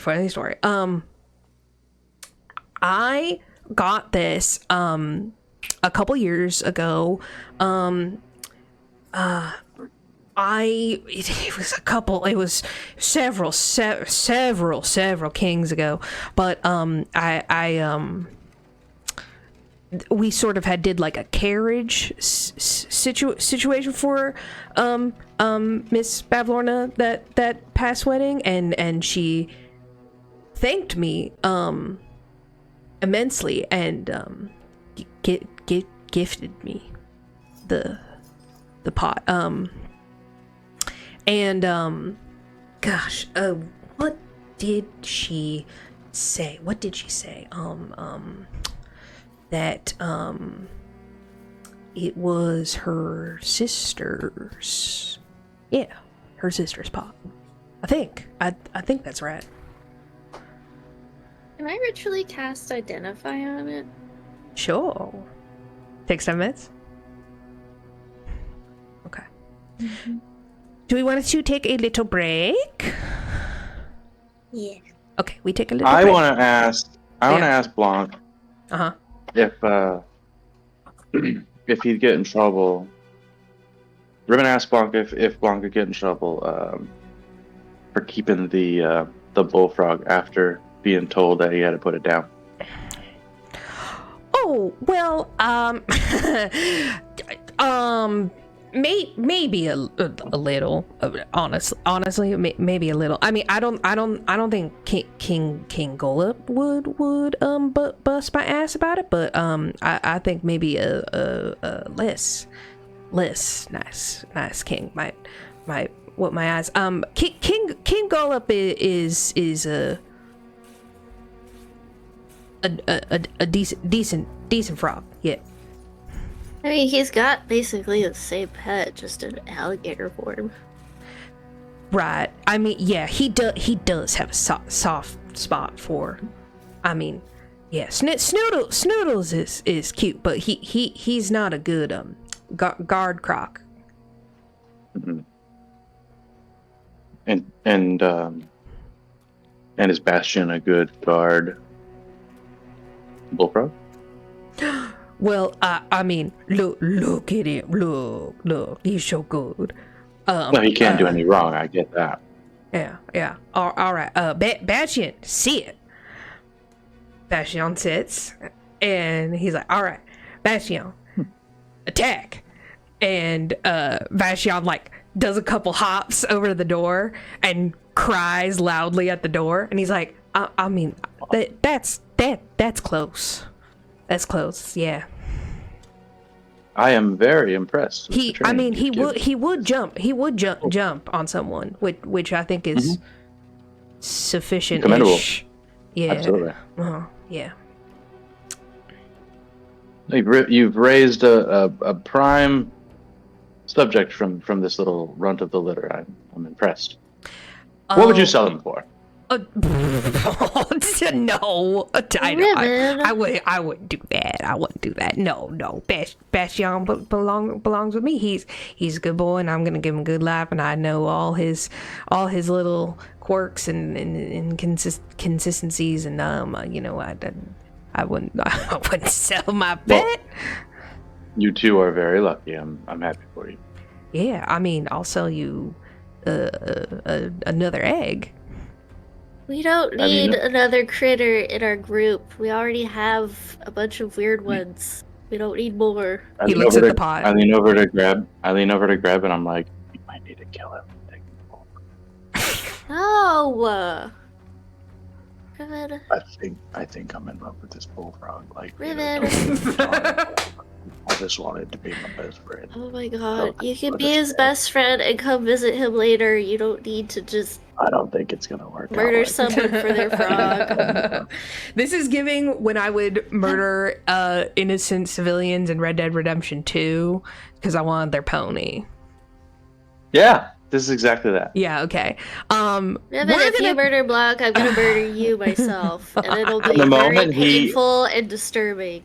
I got this a couple years ago. It was several kings ago, but we sort of did like a carriage situation for Miss Bavlorna that past wedding, and she thanked me immensely and gifted me the pot. Gosh, what did she say? That it was her sister's. Yeah, her sister's pot. I think that's right. Can I ritually cast Identify on it? Sure. Takes 10 minutes. Okay. Mm-hmm. Do we want to take a little break? Yeah. Okay, we take a little I break. want to ask Blanc Uh-huh. if he'd get in trouble. Riven asked Blanc if Blanc could get in trouble for keeping the bullfrog after being told that he had to put it down. Oh, well, maybe a little. Honestly, maybe a little. I mean, I don't think King Golub would bust my ass about it, but I think maybe a less nice king might whip my eyes. King Golub is a decent frog. Yeah. I mean, he's got basically the same pet, just in alligator form. Right. I mean, yeah, he does have a soft spot for. I mean, yeah, Snoodles is cute, but he's not a good guard croc. Mm-hmm. And is Bastion a good guard bullfrog? Well, I mean, look at him. Look, he's so good. Well, he can't do any wrong. I get that. Yeah. All right. Bastion, sit. Bastion sits, and he's like, "All right, Bastion, attack." And Bastion like does a couple hops over to the door and cries loudly at the door, and he's like, "I mean, that's close." That's close, yeah. I am very impressed. With He would jump on someone, which I think is sufficient. Commendable. Yeah. Absolutely. Yeah. You've raised a prime subject from this little runt of the litter. I'm impressed. What would you sell him for? No, I wouldn't do that. I wouldn't do that. No. Bastion belongs with me. He's a good boy, and I'm gonna give him a good life. And I know all his little quirks and consistencies. And I wouldn't sell my pet. You two are very lucky. I'm happy for you. Yeah, I mean, I'll sell you another egg. We don't I mean- need another critter in our group. We already have a bunch of weird ones. We don't need more. I He lean looks over at the to- pot. I lean over to Greb. And I'm like, you might need to kill him. No! Riven. I think I'm in love with this bullfrog. Like, Riven. I just wanted to be my best friend. Oh my god. You can Understand. be his best friend and come visit him later. You don't need to just I don't think it's gonna work. murder out like someone for their frog. This is giving when I would murder innocent civilians in Red Dead Redemption 2 because I wanted their pony. Yeah, this is exactly that. Yeah, okay. Riven, We're if you gonna- murder Blanc, I'm gonna murder you myself. And it'll be the very moment he- painful and disturbing.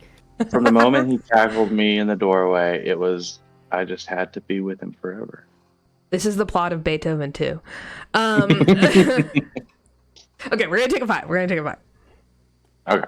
From the moment he tackled me in the doorway, it was I just had to be with him forever. This is the plot of Beethoven 2. Okay, we're gonna take a fight. Okay.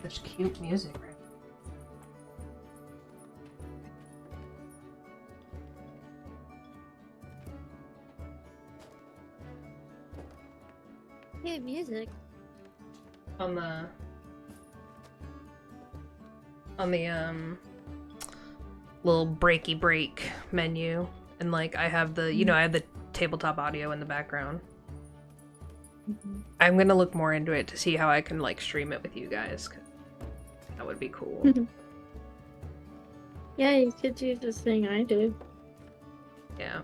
Such cute music, right? Yeah, music. On the little breaky break menu, and like I have the I have the tabletop audio in the background. I'm gonna look more into it to see how I can like stream it with you guys. 'Cause that would be cool. Yeah, you could do the thing I did. Yeah.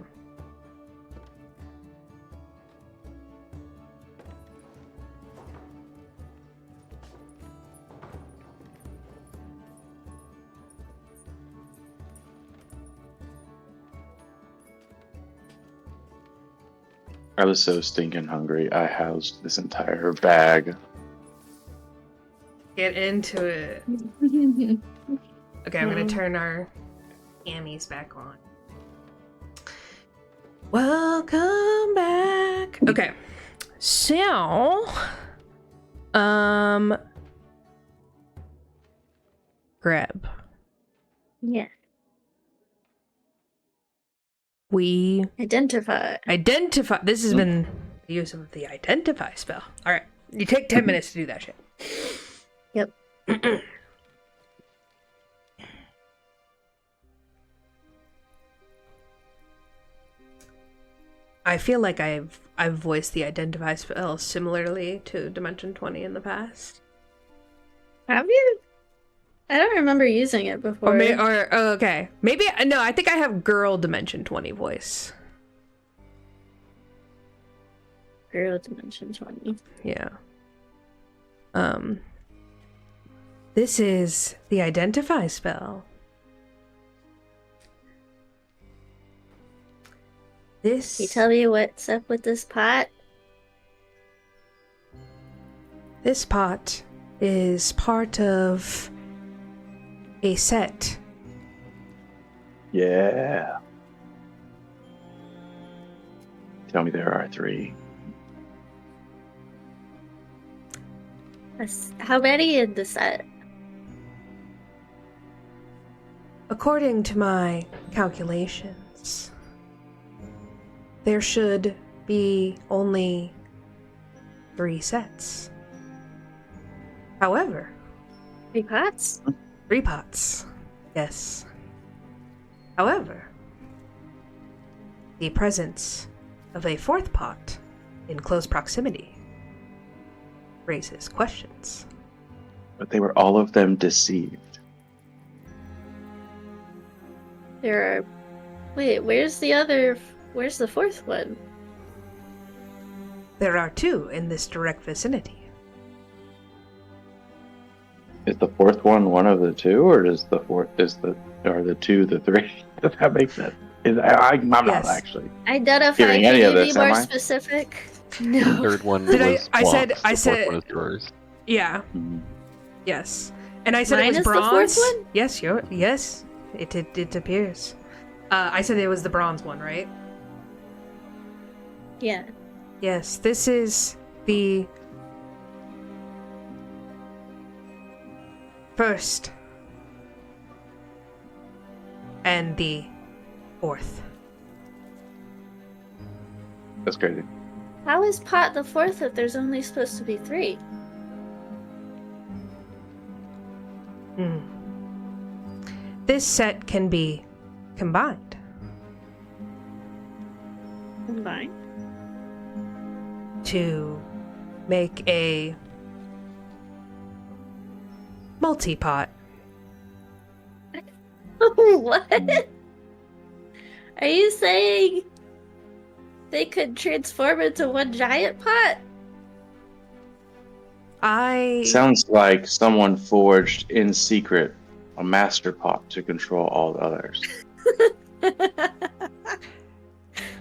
I was so stinking hungry. I housed this entire bag. Get into it. Okay, I'm gonna turn our cammies back on. Welcome back. Okay, so, Greb. Yeah. We Identify. This has been the use of the identify spell. All right, you take 10 minutes to do that shit. Yep. I feel like I've voiced the identify spell similarly to Dimension 20 in the past. Have you? I don't remember using it before. Okay. Maybe, no, I think I have girl Dimension 20 voice. Girl Dimension 20. Yeah. This is the identify spell. This Can you tell me what's up with this pot? This pot is part of a set. Yeah. Tell me there are 3. How many in the set? According to my calculations, there should be only 3 sets. However, 3 pots? 3 pots, yes. However, the presence of a 4th pot in close proximity raises questions. But they were all of them deceived. There are... Wait, where's the 4th one? There are 2 in this direct vicinity. Is the 4th one of the 2, or are the 2 the 3? Does that make sense? I'm not Yes. actually Identify, hearing can any you of be this, more am I? specific? The No. third one Did I- was I said- Blanc's, I the said- fourth one is yours. Yeah, Mhm. yes. And I said Mine it was is the bronze. 4th one? Yes, yes. It appears. I said it was the bronze one, right? Yeah. Yes, this is the first and the 4th. That's crazy. How is pot the 4th if there's only supposed to be 3? Hmm. This set can be combined. Combined? To make a multi-pot. What? Are you saying they could transform into one giant pot? Sounds like someone forged in secret a master pot to control all the others.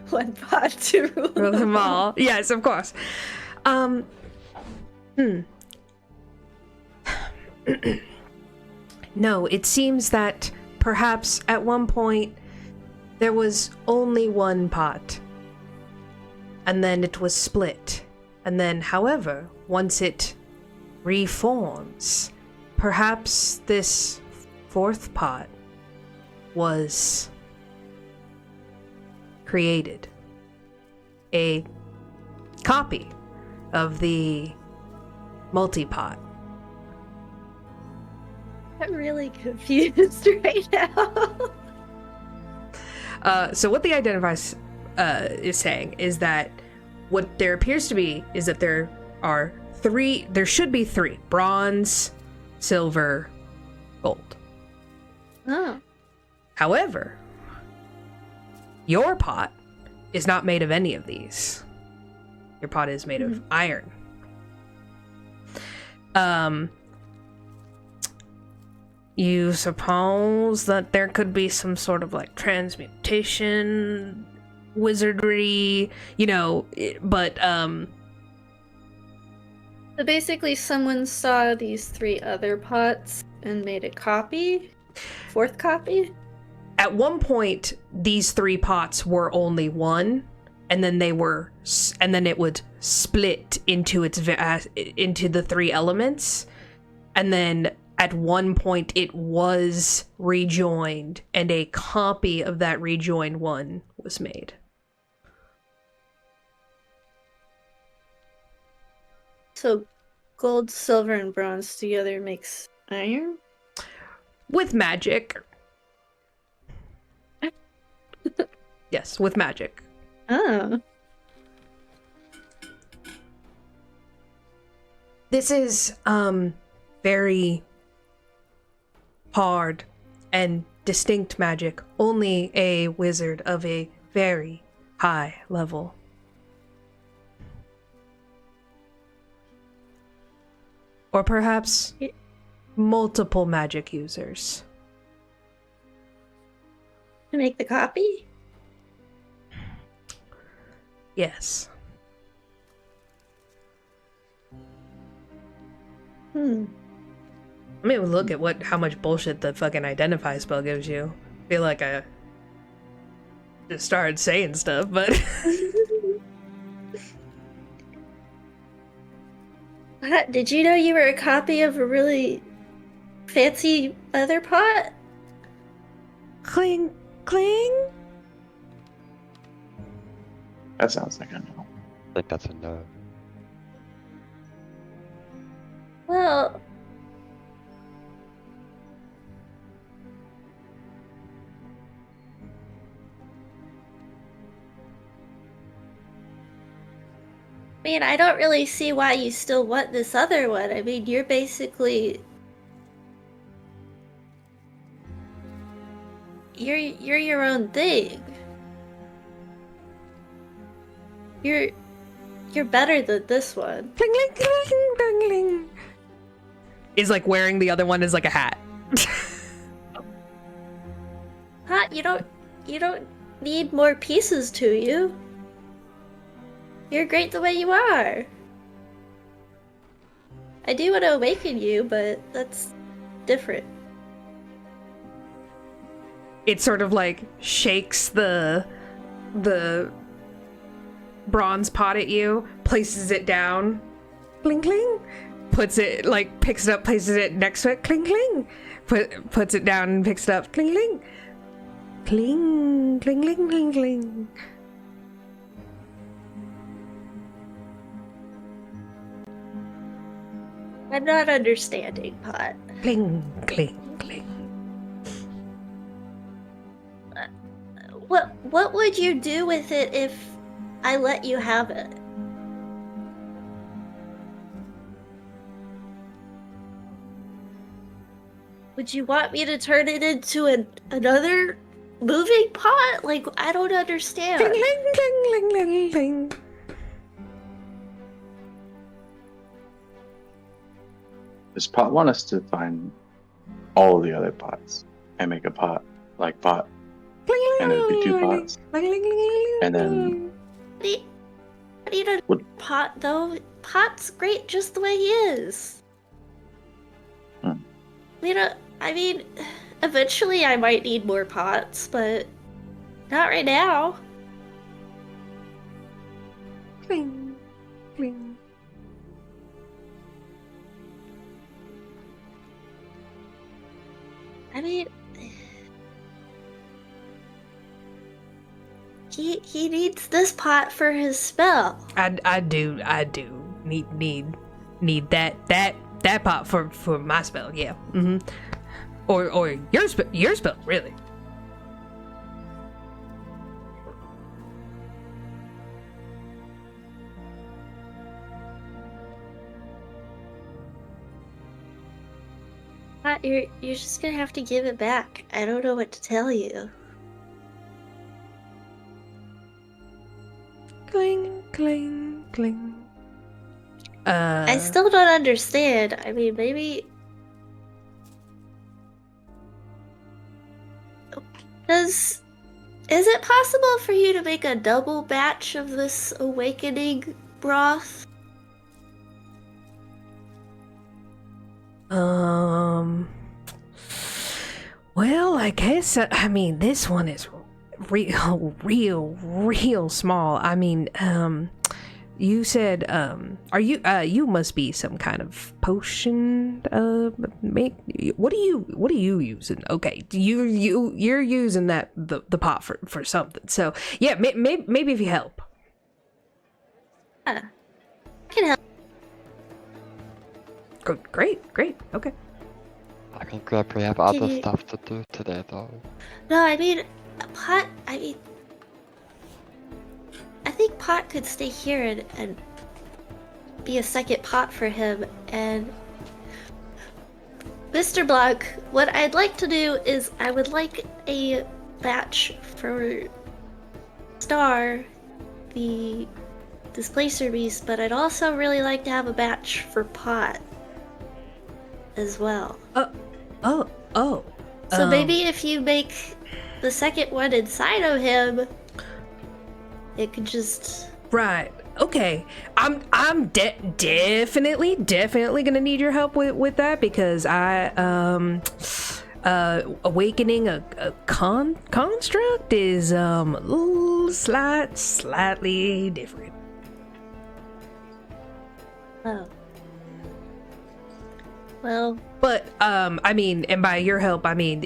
One pot to rule Rule them all. Yes, of course. No, it seems that perhaps at one point there was only one pot. And then it was split. And then, however, once it reforms, perhaps this 4th pot was created. A copy of the multi-pot. I'm really confused right now. So what the identifies is saying is that what there appears to be is that there should be 3: bronze, silver, gold. Oh. However, your pot is not made of any of these. Your pot is made of iron. You suppose that there could be some sort of like transmutation wizardry, but So basically someone saw these 3 other pots and made a copy? 4th copy? at one point these 3 pots were only one, and then it would split into into the 3 elements, and then at one point it was rejoined and a copy of that rejoined one was made. So gold, silver, and bronze together makes iron? With magic. Yes, with magic. Oh. This is very hard and distinct magic. Only a wizard of a very high level. Or perhaps multiple magic users. To make the copy? Yes. Hmm. I mean, look at how much bullshit the fucking identify spell gives you. I feel like I just started saying stuff, but Did you know you were a copy of a really fancy other pot? cling, cling. That sounds like a no. I think that's a no. Well, I mean, I don't really see why you still want this other one. I mean, you're basically you're your own thing. You're better than this one. Cling, cling, cling, cling, cling. Is like wearing the other one as like a hat. Huh? You don't need more pieces to you. You're great the way you are. I do want to awaken you, but that's different. It sort of like shakes the bronze pot at you, places it down, cling cling, puts it like picks it up, places it next to it, cling cling, puts it down and picks it up, cling cling, cling cling cling cling cling. I'm not understanding, Pot. Cling cling cling. What would you do with it if I let you have it? Would you want me to turn it into another moving pot? Like, I don't understand. Cling cling cling cling cling cling. Does Pot want us to find all the other pots and make a pot like Pot? And it'd be 2 pots. And then I need a pot, though. Pot's great just the way he is. I mean, eventually I might need more pots, but not right now. Cling cling. I mean, he needs this pot for his spell. I do need that pot for my spell, yeah. Mm-hmm. Or your spell, really. Pot, you're just gonna have to give it back. I don't know what to tell you. Cling cling cling. I still don't understand. I mean, maybe... Is it possible for you to make a double batch of this awakening broth? Well, I guess, I mean, this one is real small. I mean, you said, are you, you must be some kind of potion, what are you using? Okay, you're using the pot for something. So, yeah, maybe if you help. I can help. Great, okay. I think Greb, we have other you- stuff to do today, though. No, I mean, Pot, I think Pot could stay here and be a second pot for him, and Mr. Blanc, what I'd like to do is I would like a batch for Star, the Displacer Beast, but I'd also really like to have a batch for Pot as well. So maybe if you make the second one inside of him, it could just Right. Okay. I'm definitely gonna need your help with that because awakening a construct is slightly different. Oh. Well. But I mean, and by your help, I mean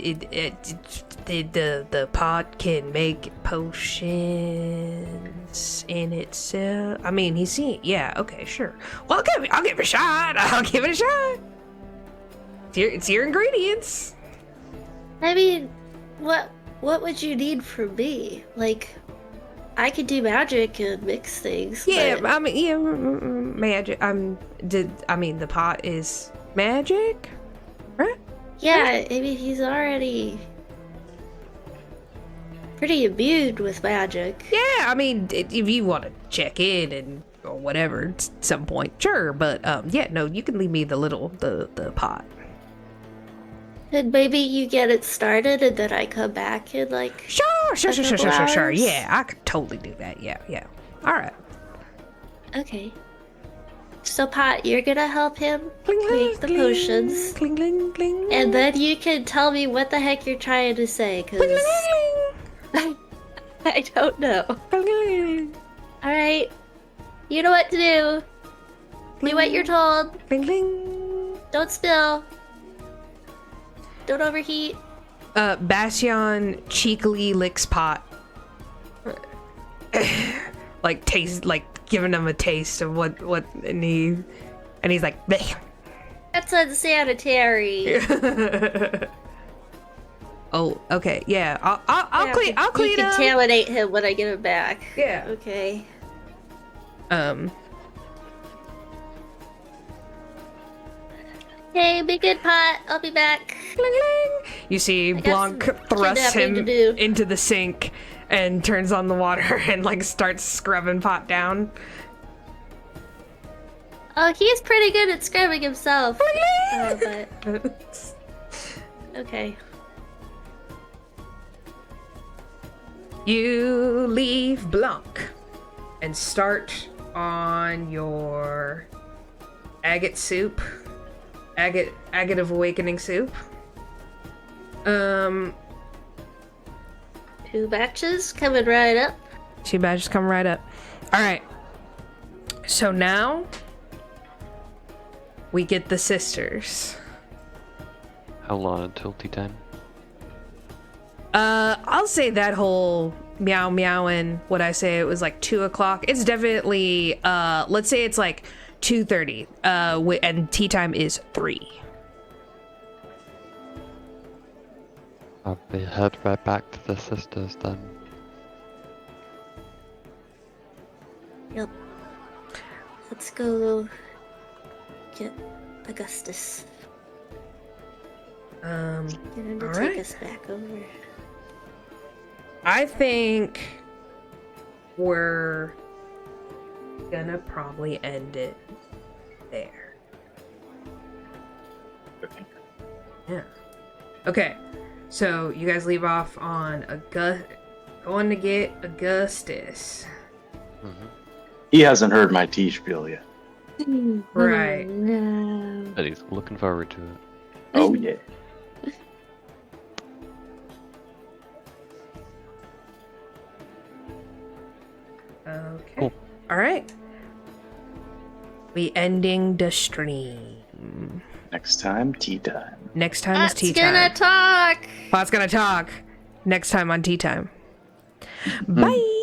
the pot can make potions in itself. I mean, he's seen. Yeah. Okay. Sure. Well, I'll give it a shot. I'll give it a shot. It's your ingredients. I mean, what would you need from me? Like, I could do magic and mix things. Yeah. but... I mean, yeah. Magic. I mean, the pot is magic, right? Yeah, I mean, he's already pretty imbued with magic. Yeah, I mean, if you want to check in and or whatever at some point, sure. But yeah, no, you can leave me the pot. And maybe you get it started and then I come back in like Sure. a couple hours? Yeah, I could totally do that. Yeah. All right. Okay. So Pot, you're gonna help him Cling, make the cling, potions. Cling, cling, cling. And then you can tell me what the heck you're trying to say, Cling, because cling, I don't know. cling, cling, Alright. You know what to do. Do what you're told. cling, cling. Don't spill. Don't overheat. Bastion cheekily licks Pot. Like giving him a taste of what and he's like bleh. That's unsanitary. Oh, okay, yeah. I'll Yeah, clean. I'll clean You up. contaminate him when I get him back. Yeah. Okay. Okay, be good, Pot. I'll be back. Cling, cling. You see got Blanc some thrusts kidnapping him to do. into the sink and turns on the water and like starts scrubbing Pot down. Oh, he's pretty good at scrubbing himself. But okay. You leave Blanc and start on your agate soup. Agate of awakening soup. 2 batches coming right up. 2 badges come right up. Alright. So now we get the sisters. How long until tea time? I'll say that whole meow meowing, what I say, it was like 2 o'clock. It's definitely, let's say it's like 2:30, and tea time is 3. I'll be head right back to the sisters then. Yep. Let's go get Augustus. Get him to alright. take us back over. I think we're gonna probably end it there. Yeah. Okay. So you guys leave off on going to get Augustus. He hasn't heard my tea spiel yet. Right. Oh, no. But he's looking forward to it. Oh yeah. Okay. Cool. All right. We ending the stream. Next time, tea time. Next time is tea Pot's gonna time. talk. Pot's gonna talk. Next time on tea time. Bye.